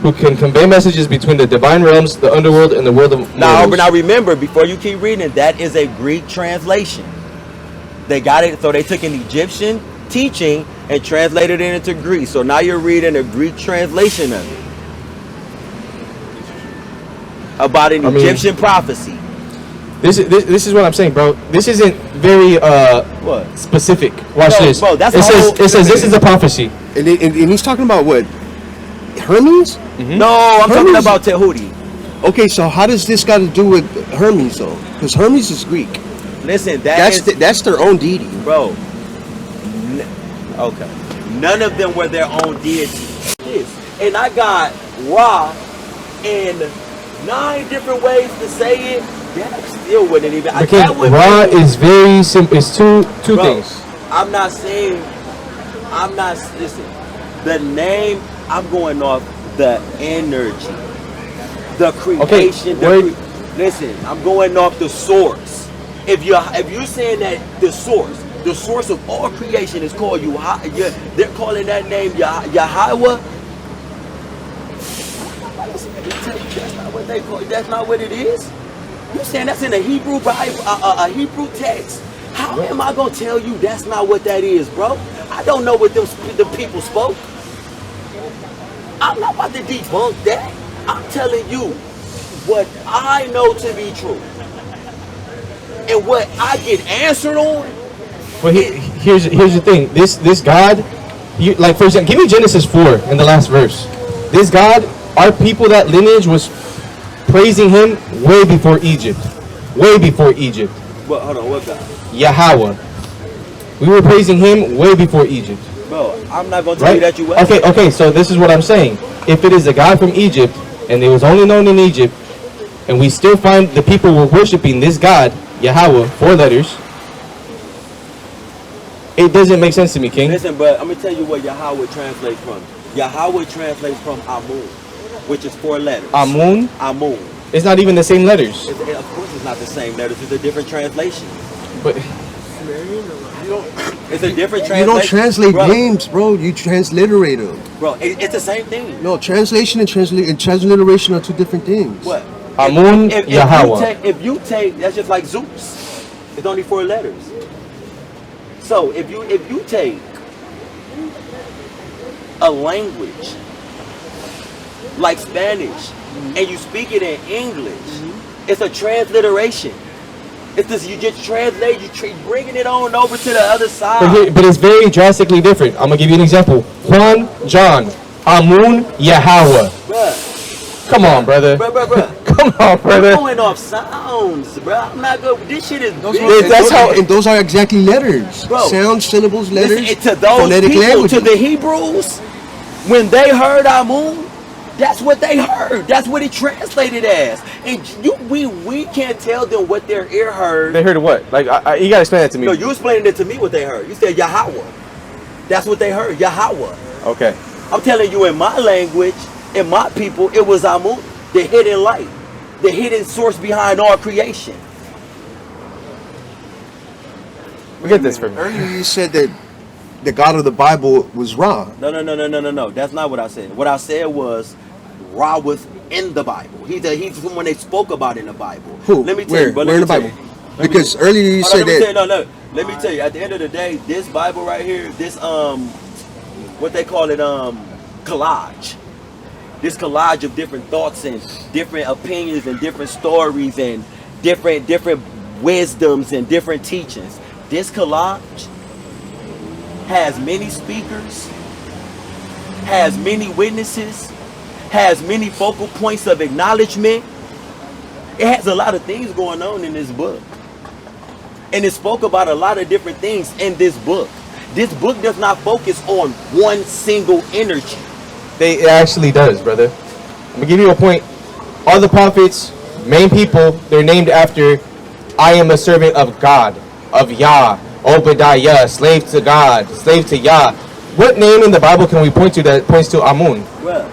who can convey messages between the divine realms, the underworld, and the world of mortals. Now remember, before you keep reading, that is a Greek translation. They got it, so they took an Egyptian teaching and translated it into Greek. So now you're reading a Greek translation of it. About an Egyptian prophecy. This is what I'm saying, bro. This isn't very specific. Watch this. Bro, it says this is a prophecy. And he's talking about what? Hermes? Mm-hmm. No, I'm talking about Tehudi. Okay, so how does this got to do with Hermes though? Because Hermes is Greek. Listen, that's their own deity, bro. Okay, none of them were their own deity. And I got Ra in 9 different ways to say it. That still wouldn't even. Ra is very simple. It's two things. I'm not saying. Listen. The name. I'm going off the energy, the creation. Okay. Listen, I'm going off the source. If you're saying that the source of all creation is called you, they're calling that name Yahweh. That's not what they call. That's not what it is. You saying that's in a Hebrew Bible, a Hebrew text? How am I gonna tell you that's not what that is, bro? I don't know what the people spoke. I'm not about to debunk that. I'm telling you what I know to be true. And what I get answered on. Well, here's the thing. This God, like for example, give me Genesis 4 in the last verse. This God, our people, that lineage was praising him way before Egypt. Way before Egypt. Well, hold on, what God? Yahweh. We were praising him way before Egypt. Bro, I'm not gonna tell you that you will. Okay. So this is what I'm saying. If it is a God from Egypt, and it was only known in Egypt, and we still find the people were worshiping this God, Yahweh, 4 letters, it doesn't make sense to me, King. Listen, but I'm gonna tell you what Yahweh translates from. Yahweh translates from Amun, which is 4 letters. Amun? Amun. It's not even the same letters. Of course, it's not the same letters. It's a different translation. But it's a different translation. You don't translate names, bro. You transliterate them. Bro, it's the same thing. No, translation and transliteration are 2 different things. What? Amun, Yahweh. If you take, that's just like Zeus. It's only 4 letters. So if you take a language like Spanish and you speak it in English, it's a transliteration. It's this, you just translate, bringing it on over to the other side. But it's very drastically different. I'm gonna give you an example. Juan, John, Amun, Yahweh. Bruh. Come on, brother. Bruh. Come on, brother. You're going off sounds, bro. I'm not good. This shit is big. And those are exactly letters. Bro, sounds, syllables, letters. Listen, to those phonetic people, languages. to the Hebrews, when they heard Amun, that's what they heard. That's what it translated as. And we can't tell them what their ear heard. They heard what? Like, you gotta explain that to me. No, you explained it to me what they heard. You said Yahweh. That's what they heard, Yahweh. Okay. I'm telling you, in my language, in my people, it was Amun, the hidden light, the hidden source behind all creation. We get this from me. Earlier you said that the God of the Bible was Ra. No. That's not what I said. What I said was Ra was in the Bible. He's someone they spoke about in the Bible. Who? Let me tell Where? you. But Where in the Bible? Because earlier you said that. Let me tell you. At the end of the day, this Bible right here, this what they call it, collage. This collage of different thoughts and different opinions and different stories and different wisdoms and different teachings. This collage has many speakers, has many witnesses, has many focal points of acknowledgement. It has a lot of things going on in this book. And it spoke about a lot of different things in this book. This book does not focus on one single energy. It actually does, brother. I'm gonna give you a point. All the prophets, main people, they're named after I am a servant of God, of Yah, Obadiah, slave to God, slave to Yah. What name in the Bible can we point to that points to Amun? Well,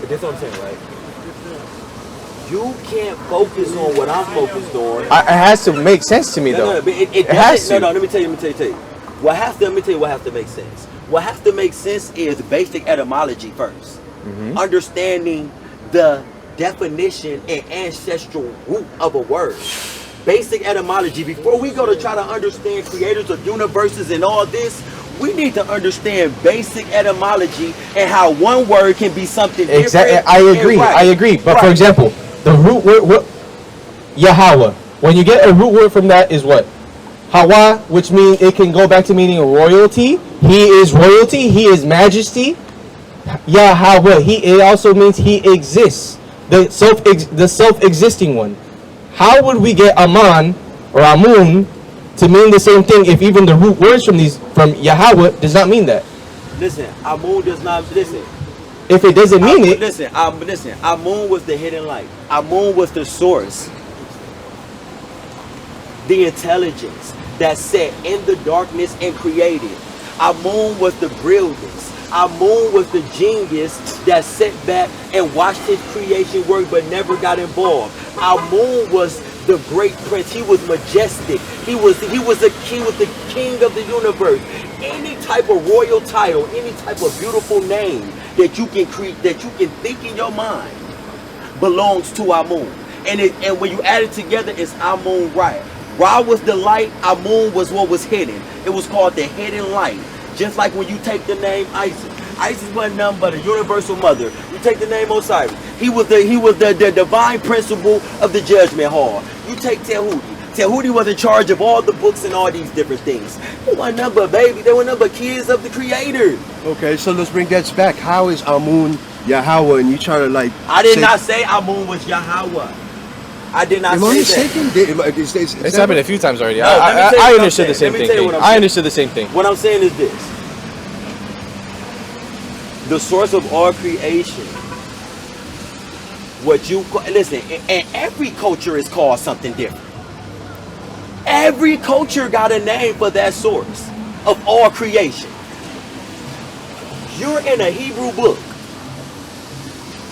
that's what I'm saying, right? You can't focus on what I'm focused on. It has to make sense to me, though. No, but it has to. No, let me tell you. Let me tell you. Let me tell you what has to make sense. What has to make sense is basic etymology first. Understanding the definition and ancestral root of a word. Basic etymology. Before we go to try to understand creators of universes and all this, we need to understand basic etymology and how one word can be something different. Exactly. I agree. But for example, the root word, Yahweh. When you get a root word from that is what? Hawa, which means it can go back to meaning royalty. He is royalty. He is majesty. Yahweh. It also means he exists. The self-existing one. How would we get Aman or Amun to mean the same thing if even the root words from Yahweh does not mean that? Listen, Amun does not listen. If it doesn't mean it, listen. Amun was the hidden light. Amun was the source, the intelligence that sat in the darkness and created. Amun was the brilliance. Amun was the genius that sat back and watched his creation work but never got involved. Amun was the great prince. He was majestic. He was the king of the universe. Any type of royal title, any type of beautiful name that you can create, that you can think in your mind, belongs to Amun. And when you add it together, it's Amun Ra. Ra was the light. Amun was what was hidden. It was called the hidden light. Just like when you take the name Isis. Isis wasn't nothing but a universal mother. You take the name Osiris. He was the divine principle of the judgment hall. You take Tehuti. Tehuti was in charge of all the books and all these different things. They weren't nothing but baby. They were nothing but kids of the creator. Okay, so let's bring that back. How is Amun Yahweh? And you try to like... I did not say Amun was Yahweh. I did not say that. It's happened a few times already. No, I understood the same thing. I understood the same thing. What I'm saying is this. the source of all creation. What you listen, and every culture is called something different. Every culture got a name for that source of all creation. You're in a Hebrew book.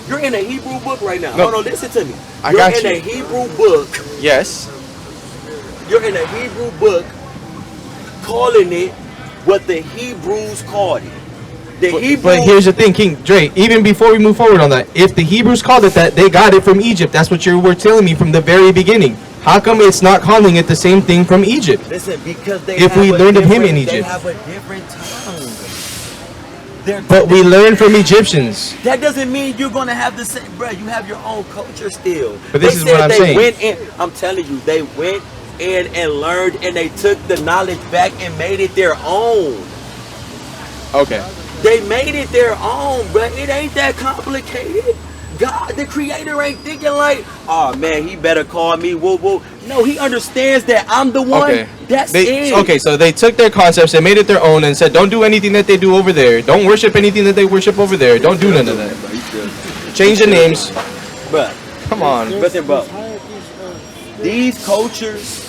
You're in a Hebrew book right now. No. No, listen to me. I You're got in you. a Hebrew book. Yes. You're in a Hebrew book calling it what the Hebrews called it. But here's the thing, King Dre, even before we move forward on that, if the Hebrews called it that, they got it from Egypt. That's what you were telling me from the very beginning. How come it's not calling it the same thing from Egypt? Listen, because they If we learned of him in They Egypt. have a different tongue. But we learned from Egyptians. That doesn't mean you're gonna have the same, bro. You have your own culture still. But this They is said what I'm they saying. Went in, I'm telling you, they went in and learned, and they took the knowledge back and made it their own. Okay. They made it their own, bro. It ain't that complicated. God, the creator, ain't thinking like, oh man, he better call me woo woo. No, he understands that I'm the one. Okay. That's They, it. okay, so they took their concepts, they made it their own, and said, don't do anything that they do over there. Don't worship anything that they worship over there. Don't do none of that. Change the names. Bro, Come on. listen, bro. These cultures,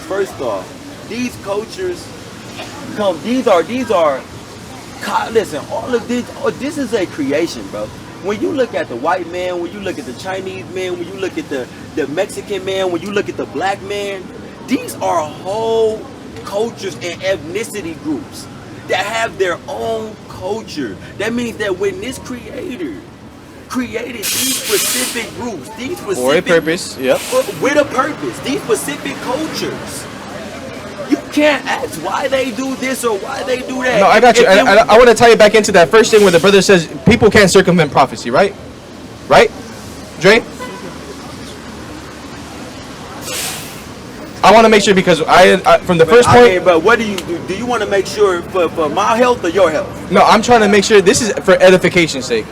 first off, these cultures come, these are, listen, all of this, this is a creation, bro. When you look at the white man, when you look at the Chinese man, when you look at the Mexican man, when you look at the black man, these are whole cultures and ethnicity groups that have their own culture. That means that when this creator created these specific groups, these specific, For a purpose, yep. with a purpose, these specific cultures, you can't ask why they do this or why they do that. No, I got you. If I want to tie it back into that first thing where the brother says people can't circumvent prophecy, right? Right? Dre? I want to make sure because I from the first point. Okay, but what do you do? Do you want to make sure for my health or your health? No, I'm trying to make sure this is for edification's sake.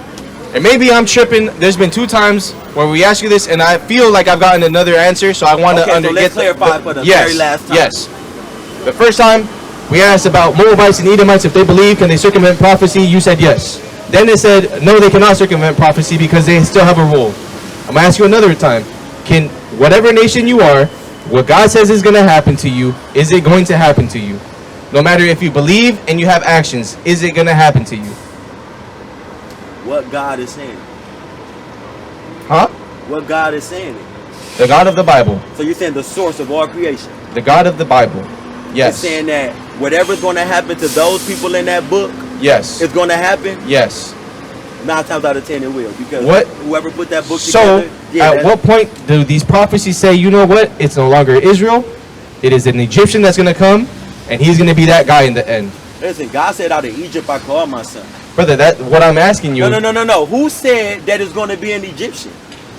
And maybe I'm tripping. There's been 2 times where we ask you this, and I feel like I've gotten another answer, so I want to so let's clarify for the very last time. Yes. The first time we asked about Moabites and Edomites, if they believe, can they circumvent prophecy? You said yes. Then they said no, they cannot circumvent prophecy because they still have a rule. I'm gonna ask you another time. Can whatever nation you are, what God says is going to happen to you, is it going to happen to you? No matter if you believe and you have actions, is it going to happen to you? What God is saying? Huh? What God is saying? The God of the Bible. So you're saying the source of all creation? The God of the Bible. Yes. It's saying that whatever's going to happen to those people in that book, yes, it's going to happen? Yes. 9 times out of 10 it will, because what? Whoever put that book so, together. at what point do these prophecies say, you know what? It's no longer Israel. It is an Egyptian that's going to come, and he's going to be that guy in the end. Listen, God said, out of Egypt I called my son. Brother, that what I'm asking you. No. Who said that it's going to be an Egyptian?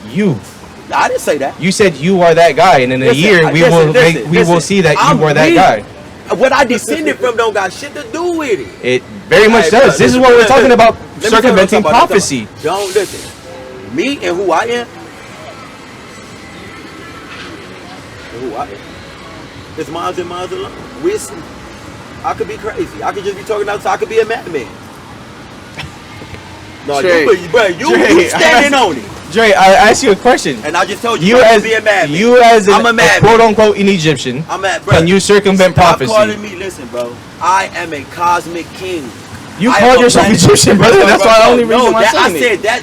You. I didn't say that. You said you are that guy, and in a year we will see that you are that guy. What I descended from don't got shit to do with it. It very much does. This is what we're talking about, circumventing prophecy. Don't listen. Me and who I am. Who I am. It's miles and miles alone. I could be crazy. I could just be talking outside. I could be a madman. No, Dre, you standing on it. Dre, I asked you a question. And I just told you I could be a madman. You as I'm a madman. quote unquote an Egyptian. Can you circumvent prophecy? Stop calling me. Listen, bro. I am a cosmic king. You called yourself Egyptian, brother. That's why the only reason why I said that.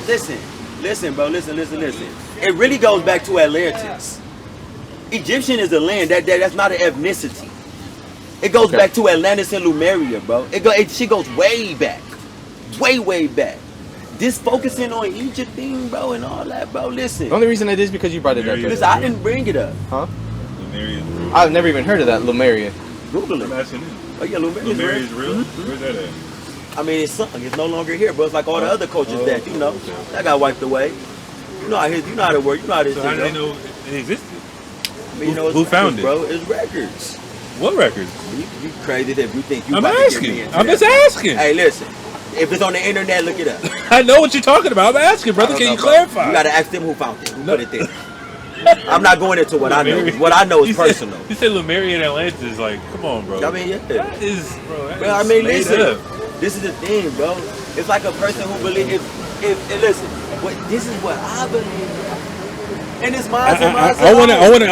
Listen, bro. Listen. It really goes back to Atlantis. Egyptian is a land that's not an ethnicity. It goes back to Atlantis and Lemuria, bro. She goes way back, way back. This focusing on Egypt thing, bro, and all that, bro. Listen. The only reason it is because you brought it up. Listen, I didn't bring it up. Huh? I've never even heard of that, Lemuria. Google it. Oh yeah, Lemuria is real. Where's that at? I mean, it's something. It's no longer here, bro. It's like all the other cultures that that got wiped away. You know how to work. You know how to. So how do they know it existed? I mean, who found it? Bro, it's records. What records? You crazy if you think you. I'm asking. I'm just asking. Hey, listen. If it's on the internet, look it up. I know what you're talking about. I'm asking, brother. Can you clarify? You gotta ask them who found it. Who put it there. I'm not going into what I know. What I know is personal. You said Lemuria and Atlantis. Like, come on, bro. I mean, yeah. That is, bro. I mean, listen. This is the thing, bro. It's like a person who believes. If listen, this is what I believe. And it's mine and mine. I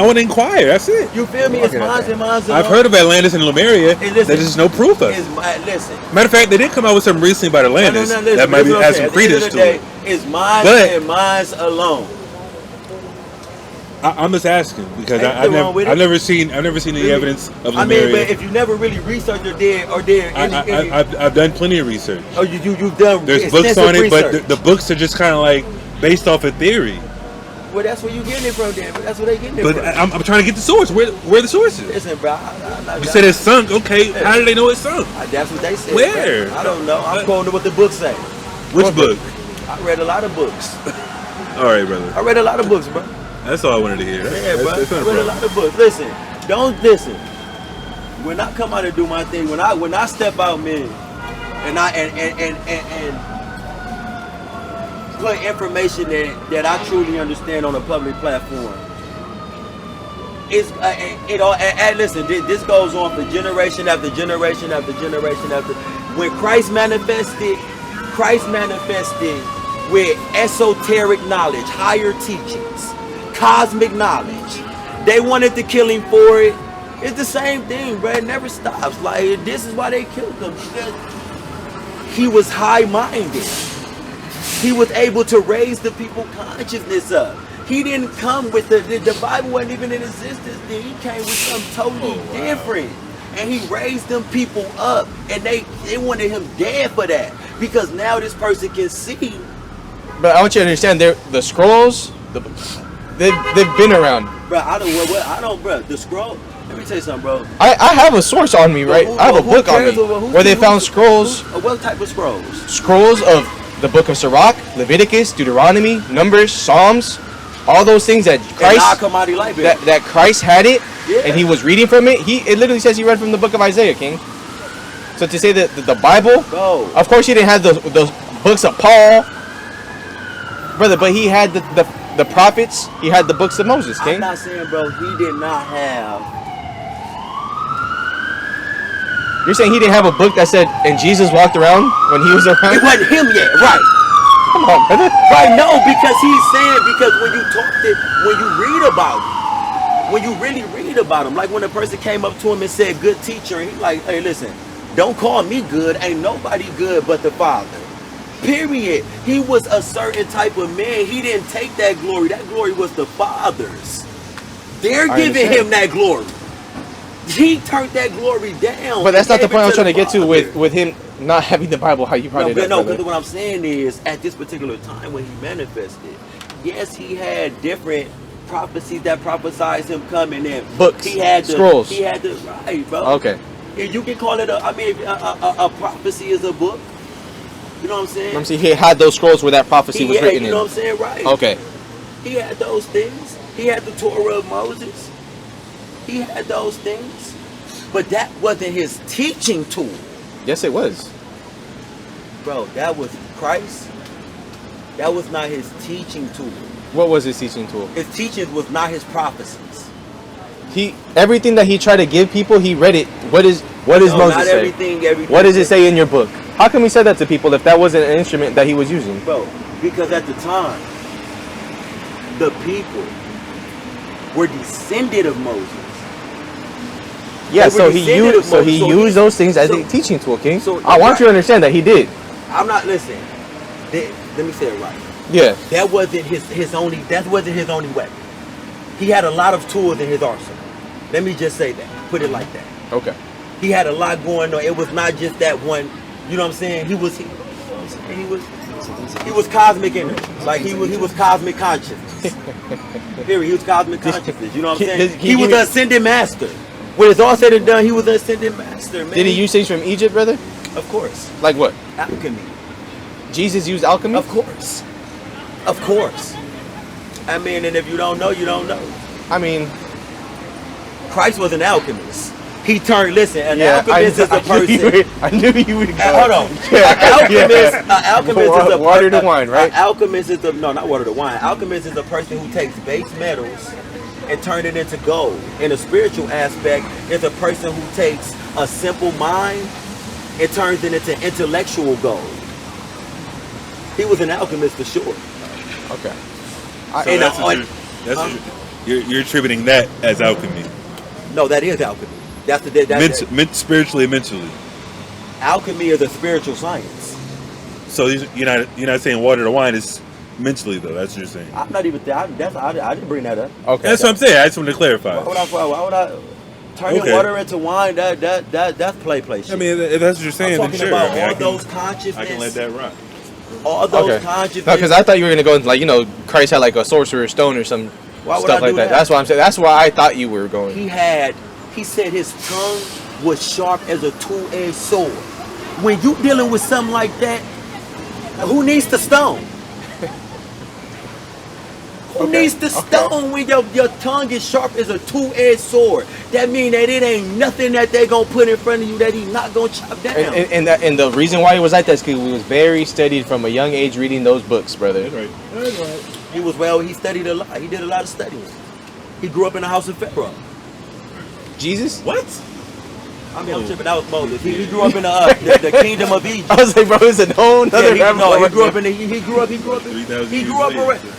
want to inquire. That's it. You feel me? It's mine and mine. I've heard of Atlantis and Lemuria. There's just no proof of it. Listen. Matter of fact, they did come out with something recently about Atlantis that might have some credence to it. It's mine and mine alone. I'm just asking because I've never seen any evidence of Lemuria. I mean, but if you never really researched or did I've done plenty of research. Oh, you've done. There's books on it, but the books are just kind of like based off of theory. Well, that's where you getting it from, then. But that's where they getting it from. But I'm trying to get the source. Where the source is? Listen, bro. You said it's sunk. Okay, how do they know it's sunk? That's what they said. Where? Bro. I don't know. I'm quoting what the book say. Which book? I read a lot of books. All right, brother. I read a lot of books, bro. That's all I wanted to hear. Yeah, bro. I read a lot of books. Listen, don't listen. When I come out and do my thing, when I step out, man, and put information that I truly understand on a public platform, it's listen. This goes on for generation after generation after generation after. When Christ manifested with esoteric knowledge, higher teachings, cosmic knowledge. They wanted to kill him for it. It's the same thing, bro. It never stops. Like, this is why they killed him. Because he was high-minded. He was able to raise the people consciousness up. He didn't come with the Bible wasn't even in existence then. He came with something totally different. And he raised them people up. And they wanted him dead for that. Because now this person can see. But I want you to understand, the scrolls, they've been around. Bro, bro. The scroll. Let me tell you something, bro. I have a source on me, right? I have a book on me where they found scrolls. What type of scrolls? Scrolls of the book of Sirach, Leviticus, Deuteronomy, Numbers, Psalms, all those things that Christ had it, and he was reading from it. It literally says he read from the book of Isaiah, King. So to say that the Bible, bro. Of course he didn't have those books of Paul, brother, but he had the prophets, he had the books of Moses, King. I'm not saying, bro, he did not have. You're saying he didn't have a book that said, and Jesus walked around when he was around? It wasn't him yet, right? Come on, brother. Right, no, because he's saying, because when you when you read about him, when you really read about him, like when a person came up to him and said, good teacher, and he's like, hey, listen, don't call me good, ain't nobody good but the Father. Period. He was a certain type of man. He didn't take that glory. That glory was the Father's. They're giving him that glory. He turned that glory down. But that's not the point I was trying to get to with him not having the Bible, how you brought it up. No, because what I'm saying is, at this particular time when he manifested, yes, he had different prophecies that prophesied him coming in. Books, he had scrolls. He had the, right, bro. Okay. You can call it a prophecy is a book. You know what I'm saying? I'm saying he had those scrolls where that prophecy was written in. You know what I'm saying? Right. Okay. He had those things. He had the Torah of Moses. He had those things. But that wasn't his teaching tool. Yes, it was. Bro, that was Christ. That was not his teaching tool. What was his teaching tool? His teaching was not his prophecies. Everything that he tried to give people, he read it. What does Moses say? Everything. What does it say in your book? How come he said that to people if that wasn't an instrument that he was using? Bro, because at the time, the people were descended of Moses. Yeah, so he used those things as a teaching tool, King. I want you to understand that he did. I'm not listening. Let me say it right. Yeah. That wasn't his only weapon. He had a lot of tools in his arsenal. Let me just say that. Put it like that. Okay. He had a lot going on. It was not just that one. You know what I'm saying? He was cosmic energy. Like he was cosmic consciousness. Period. He was cosmic consciousness. You know what I'm saying? He was the ascended master. When it's all said and done, he was the ascended master, man. Did he use things from Egypt, brother? Of course. Like what? Alchemy. Jesus used alchemy? Of course. Of course. I mean, and if you don't know, you don't know. I mean, Christ was an alchemist. He turned, listen, an alchemist is a person. I knew you would go. Hold on. An alchemist is a water to wine, right? An alchemist is not water to wine. Alchemist is a person who takes base metals and turn it into gold. In a spiritual aspect, it's a person who takes a simple mind it turns it into intellectual gold. He was an alchemist for sure. Okay. You're attributing that as alchemy. No, that is alchemy. Spiritually and mentally. Alchemy is a spiritual science. So you're not saying water to wine is mentally though. That's what you're saying. I'm not even. I didn't bring that up. Okay. That's what I'm saying. I just want to clarify. Why would I turning water into wine? That's play shit. I mean, if that's what you're saying, I'm then talking sure. about I mean, all those consciousness. I can let that rock. All those consciousness. No, because I thought you were gonna go into, like, Christ had like a sorcerer's stone or some stuff like that. That's what I'm saying. That's why I thought you were going. He said his tongue was sharp as a two-edged sword. When you dealing with something like that, who needs the stone? Who needs the stone when your tongue is sharp as a two-edged sword? That means that it ain't nothing that they gonna put in front of you that he not gonna chop down. And the reason why he was like that is because he was very studied from a young age reading those books, brother. That's right. He studied a lot. He did a lot of studying. He grew up in the house of Pharaoh. Jesus? What? I mean, I'm tripping. That was Moses. He grew up in the kingdom of Egypt. I was like, bro, it's a whole nother.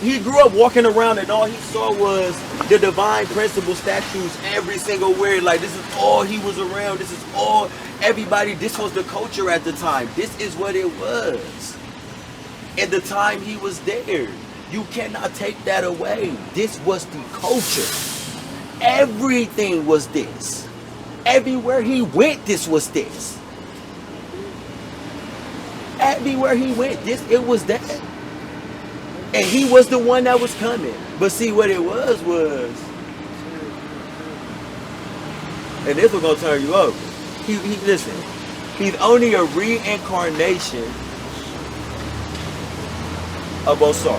He grew up walking around, and all he saw was the divine principle statues every single word. Like, this is all he was around. This is all everybody. This was the culture at the time. This is what it was. At the time he was there, you cannot take that away. This was the culture. Everything was this. Everywhere he went, this was this. Everywhere he went, it was that. And he was the one that was coming. But see, what it was, and this was gonna turn you over. Listen, he's only a reincarnation of Osar.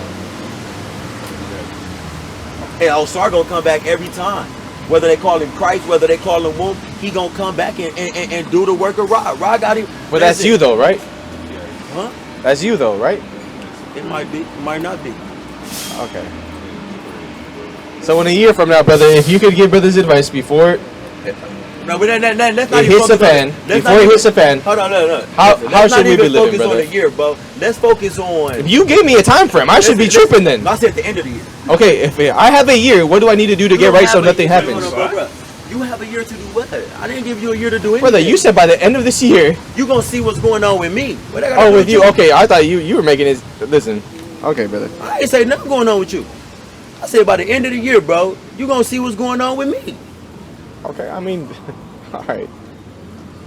And Osar gonna come back every time. Whether they call him Christ, whether they call him womb, he gonna come back and do the work of Ra. Ra got him. But that's you though, right? Huh? That's you though, right? It might be, it might not be. Okay. So in a year from now, brother, if you could give brothers advice before No, but let's not it hits the fan, before it hits the fan, hold on, no. How should we be living, brother? brother? Let's focus on a year, bro. Let's focus on. If you gave me a time frame, I should be tripping then. I said at the end of the year. Okay, if I have a year, what do I need to do to get right so nothing happens? You have a year to do what? I didn't give you a year to do anything. Brother, you said by the end of this year. You gonna see what's going on with me. Oh, with you? Okay, I thought you were making it. Listen. Okay, brother. I ain't say nothing going on with you. I said by the end of the year, bro, you gonna see what's going on with me. Okay, I mean, all right.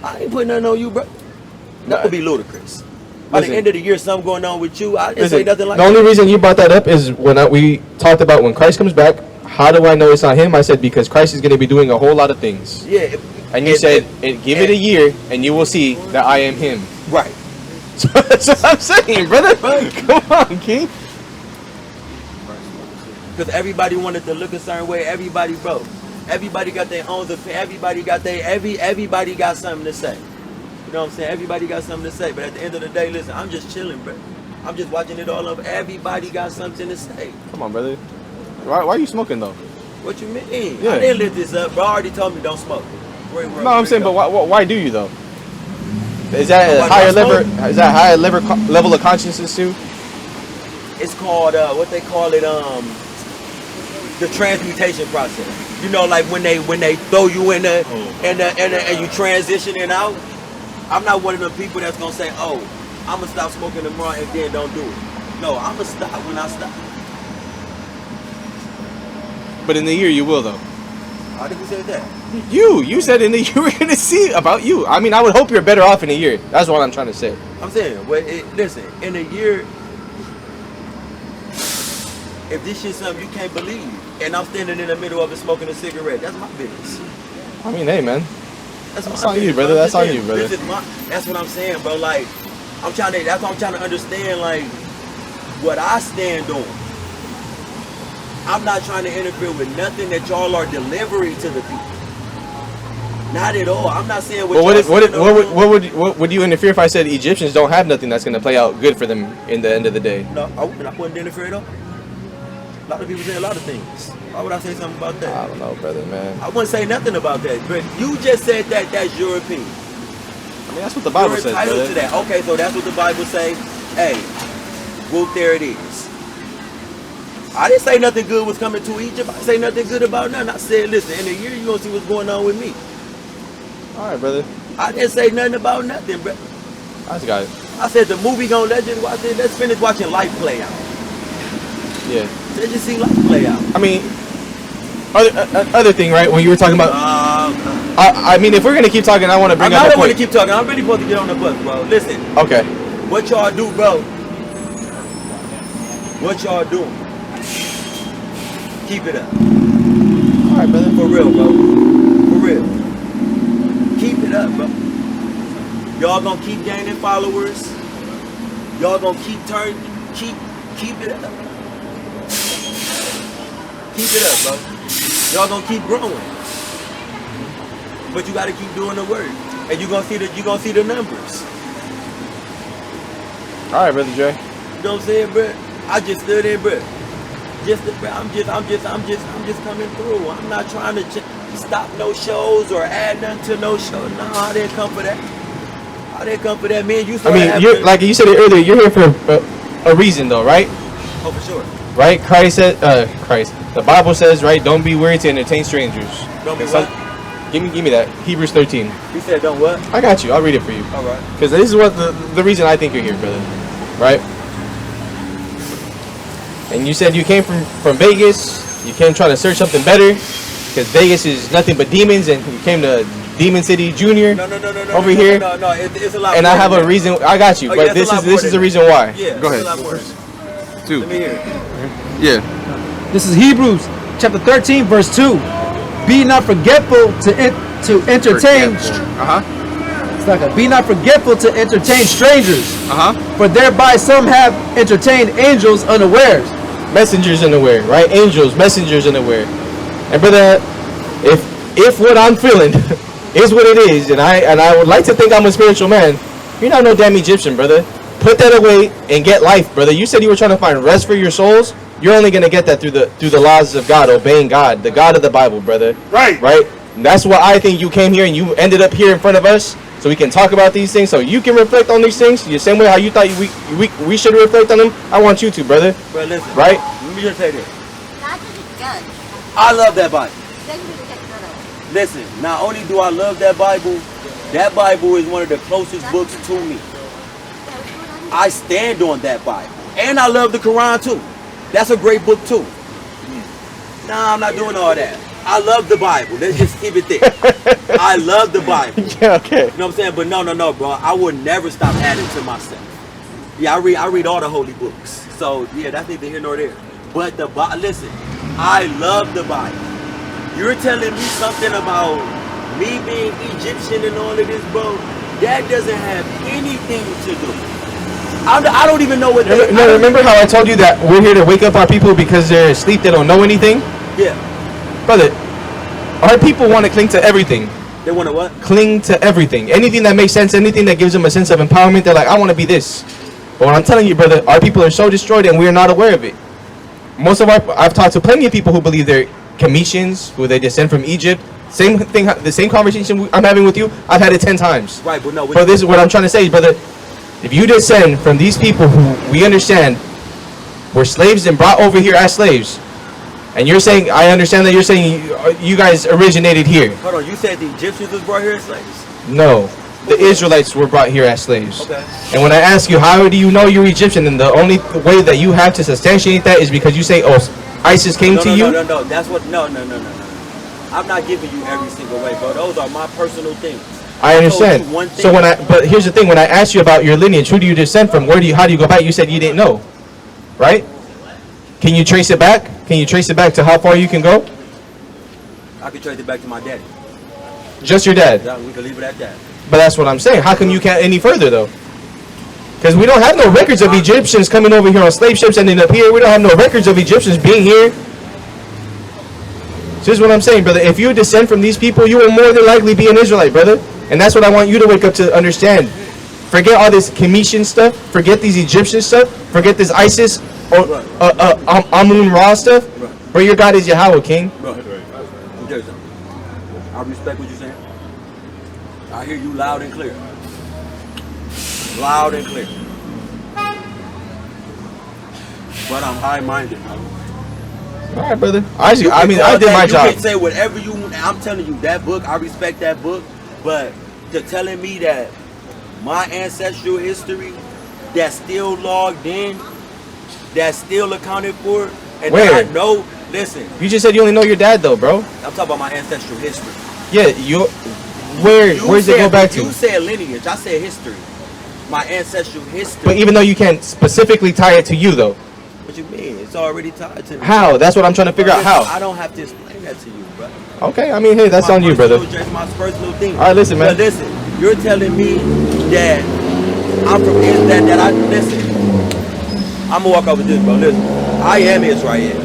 I ain't putting nothing on you, bro. That would be ludicrous. By the end of the year, something going on with you. I didn't say nothing like that. The only reason you brought that up is when we talked about when Christ comes back. How do I know it's not him? I said because Christ is going to be doing a whole lot of things. Yeah. And you said, give it a year, and you will see that I am him. Right. So that's what I'm saying, brother. Come on, King. Because everybody wanted to look a certain way. Everybody, bro. Everybody got their own. Everybody got something to say. You know what I'm saying? Everybody got something to say. But at the end of the day, listen, I'm just chilling, bro. I'm just watching it all up. Everybody got something to say. Come on, brother. Why are you smoking though? What you mean? Yeah. I didn't lift this up, bro. I already told me don't smoke. No, I'm saying, but why do you though? Is that a higher level? Is that a higher level of consciousness too? It's called what they call it, the transmutation process. You know, like when they throw you in the and you transitioning out. I'm not one of the people that's gonna say, oh, I'm gonna stop smoking tomorrow and then don't do it. No, I'm gonna stop when I stop. But in the year you will though. How did you say that? You said in the year we're gonna see about you. I mean, I would hope you're better off in a year. That's what I'm trying to say. I'm saying, well, listen, in a year, if this shit's something you can't believe, and I'm standing in the middle of it smoking a cigarette, that's my business. I mean, hey, man. That's on you, brother. That's on you, brother. That's what I'm saying, bro. Like, that's what I'm trying to understand, like, what I stand on. I'm not trying to interfere with nothing that y'all are delivering to the people. Not at all. I'm not saying what. What would you interfere if I said Egyptians don't have nothing that's going to play out good for them in the end of the day? No, I wouldn't interfere though. A lot of people say a lot of things. Why would I say something about that? I don't know, brother, man. I wouldn't say nothing about that. But you just said that that's your opinion. mean, that's what the Bible You're says, entitled brother. to that. Okay, so that's what the Bible say. Hey, whoop, there it is. I didn't say nothing good was coming to Egypt. I didn't say nothing good about nothing. I said, listen, in a year you're going to see what's going on with me. All right, brother. I didn't say nothing about nothing, bro. I just got it. I said the movie gonna let's finish watching life play out. Yeah. Let's just see life play out. I mean, other thing, right? When you were talking about, I mean, if we're gonna keep talking, I want to bring up I a don't want point. to keep talking. I'm really supposed to get on the bus, bro. Listen, Okay. what y'all do, bro? What y'all doing? Keep it up. All right, brother. For real, bro. For real. Keep it up, bro. Y'all gonna keep gaining followers. Y'all gonna keep it up. Keep it up, bro. Y'all gonna keep growing. But you gotta keep doing the work. And you're gonna see the numbers. All right, brother Dre. You know what I'm saying, bro? I just stood in, bro. I'm just coming through. I'm not trying to stop no shows or add nothing to no show. No, I didn't come for that. Man, you. I mean, you're like you said it earlier. You're here for a reason, though, right? Oh, for sure. Right? Christ said, the Bible says, right? Don't be weary to entertain strangers. Don't be what? Give me that. Hebrews 13. He said, don't what? I got you. I'll read it for you. All right. Because this is what the reason I think you're here, brother. Right? And you said you came from Vegas. You came trying to search something better. Because Vegas is nothing but demons. And you came to Demon City Junior. No. Over here. No. It's a lot. And I have a reason. I got you. But this is the reason why. Yeah. Go ahead. It's a lot more. Two. Let me hear it. Yeah. This is Hebrews chapter 13, verse 2. Be not forgetful to entertain. Be not forgetful to entertain strangers. For thereby some have entertained angels unawares. Messengers unaware, right? Angels, messengers unaware. And brother, if what I'm feeling is what it is, and I would like to think I'm a spiritual man, you're not no damn Egyptian, brother. Put that away and get life, brother. You said you were trying to find rest for your souls. You're only gonna get that through the laws of God, obeying God, the God of the Bible, brother. Right. Right. And that's why I think you came here and you ended up here in front of us, so we can talk about these things, so you can reflect on these things the same way how you thought we should reflect on them. I want you to, brother. Bro, listen. Right. Let me just say this. I love that Bible. Listen, not only do I love that Bible is one of the closest books to me. I stand on that Bible. And I love the Quran too. That's a great book too. Nah, I'm not doing all that. I love the Bible. Let's just keep it there. I love the Bible. Yeah, okay. You know what I'm saying? But no, bro. I would never stop adding to myself. Yeah, I read all the holy books. So yeah, that's neither here nor there. But listen, I love the Bible. You're telling me something about me being Egyptian and all of this, bro. That doesn't have anything to do. I don't even know what they... No, remember how I told you that we're here to wake up our people because they're asleep, they don't know anything? Yeah. Brother, our people want to cling to everything. They want to what? Cling to everything. Anything that makes sense, anything that gives them a sense of empowerment, they're like, I want to be this. But what I'm telling you, brother, our people are so destroyed and we're not aware of it. I've talked to plenty of people who believe they're Cometians, who they descend from Egypt. Same thing, the same conversation I'm having with you, I've had it 10 times. Right, but no. But this is what I'm trying to say, brother. If you descend from these people who we understand were slaves and brought over here as slaves, and you're saying, I understand that you're saying you guys originated here. Hold on, you said the Egyptians was brought here as slaves? No, the Israelites were brought here as slaves. Okay. And when I ask you, how do you know you're Egyptian? And the only way that you have to substantiate that is because you say, oh, ISIS came to you? No, that's what, no. I'm not giving you every single way, bro. Those are my personal things. I understand. So but here's the thing, when I asked you about your lineage, who do you descend from? How do you go back? You said you didn't know, right? Can you trace it back? Can you trace it back to how far you can go? I can trace it back to my daddy. Just your dad? We can leave it at that. But that's what I'm saying. How come you can't any further though? Because we don't have no records of Egyptians coming over here on slave ships ending up here. We don't have no records of Egyptians being here. So this is what I'm saying, brother. If you descend from these people, you will more than likely be an Israelite, brother. And that's what I want you to wake up to understand. Forget all this Cometian stuff. Forget these Egyptian stuff. Forget this ISIS or Amun-Ra stuff. Bro, your God is Yahweh, King. Bro, I respect what you're saying. I hear you loud and clear. Loud and clear. But I'm high-minded. All right, brother. I mean, I did my job. You can say whatever you want. I'm telling you, that book, I respect that book. But to telling me that my ancestral history that's still logged in, that's still accounted for, and Where? that I know, listen. You just said you only know your dad, though, bro. I'm talking about my ancestral history. Yeah, where's it go back to? You said lineage, I said history. My ancestral history. But even though you can't specifically tie it to you, though. What you mean? It's already tied to me. How? That's what I'm trying to figure out. How? I don't have to explain that to you, bro. Okay, I mean, hey, that's on you, brother. It's my personal thing. All right, listen, man. But listen, you're telling me that I'm from listen. I'm gonna walk over this, bro. Listen, I am Israel.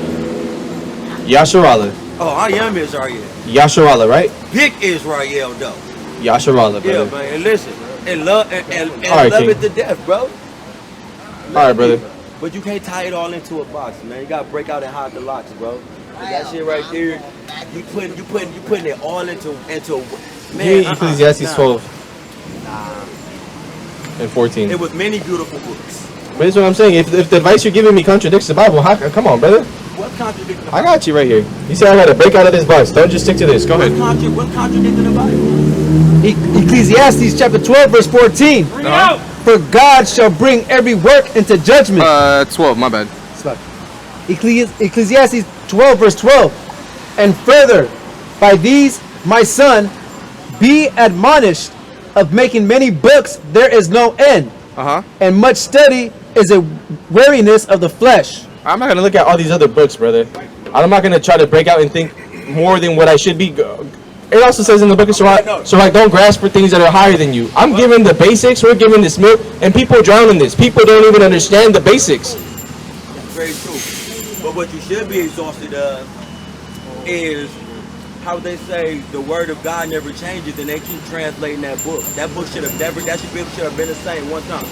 Yasharallah. Oh, I am Israel. Yasharallah, right? Big Israel, though. Yasharallah, brother. Yeah, man. And listen, and love right, love King. it to death, bro. All right, brother. But you can't tie it all into a box, man. You gotta break out and hide the locks, bro. That shit right there, you putting it all into man. Ecclesiastes 12 and 14. It was many beautiful books. But that's what I'm saying. If the advice you're giving me contradicts the Bible, come on, brother. What contradicted the I Bible? got you right here. You said I gotta break out of this box. Don't just stick to this. Go ahead. What contradicted the Bible? Ecclesiastes chapter 12, verse 14. For God shall bring every work into judgment. 12. My bad. Ecclesiastes 12, verse 12. And further, by these, my son, be admonished, of making many books there is no end. And much study is a weariness of the flesh. I'm not gonna look at all these other books, brother. I'm not gonna try to break out and think more than what I should be. It also says in the book of Sirach, so like don't grasp for things that are higher than you. I'm giving the basics. We're giving this milk, and people drown in this. People don't even understand the basics. That's very true. But what you should be exhausted of is how they say the word of God never changes, and they keep translating that book. That book should have never. That should have been the same one time.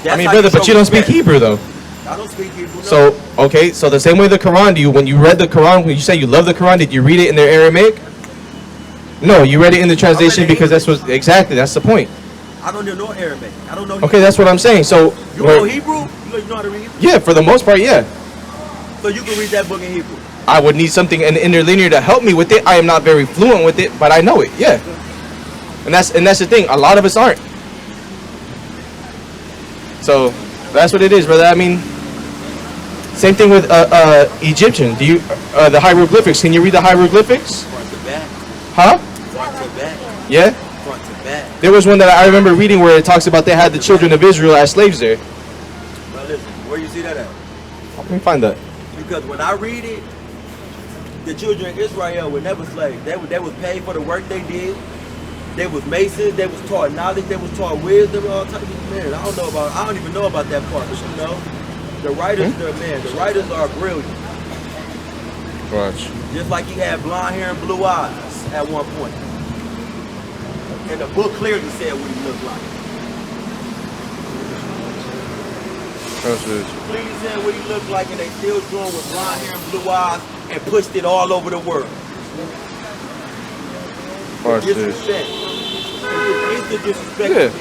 That's I mean, how brother, but show you don't speak respect. Hebrew though. I don't speak Hebrew. No. So okay, so the same way the Quran, do you when you read the Quran, when you say you love the Quran, did you read it in their Aramaic? No, you read it in the translation because that's what exactly that's the point. I don't know Arabic. I don't know. Okay, that's what I'm saying. So You know Hebrew? You know how to read Hebrew? yeah, for the most part, yeah. So you can read that book in Hebrew. I would need something in interlinear to help me with it. I am not very fluent with it, but I know it. Yeah, and that's the thing. A lot of us aren't. So that's what it is, brother. I mean, same thing with Egyptian. Do you the hieroglyphics? Can you read the hieroglyphics? Front to back. Huh? Front to back. Yeah. Front to back. There was one that I remember reading where it talks about they had the children of Israel as slaves there. Now listen, where you see that at? Let me find that. Because when I read it, the children of Israel were never slaves. They was paid for the work they did. They was masons. They was taught knowledge. They was taught wisdom. All types of man. I don't even know about that part. But you know, the writers, the writers are brilliant. Watch. Just like he had blonde hair and blue eyes at one point. And the book clearly said what he looked like. Clearly said what he looked like, and they still drew him with blonde hair and blue eyes and pushed it all over the world. Watch Disrespect. It's the disrespect. Yeah.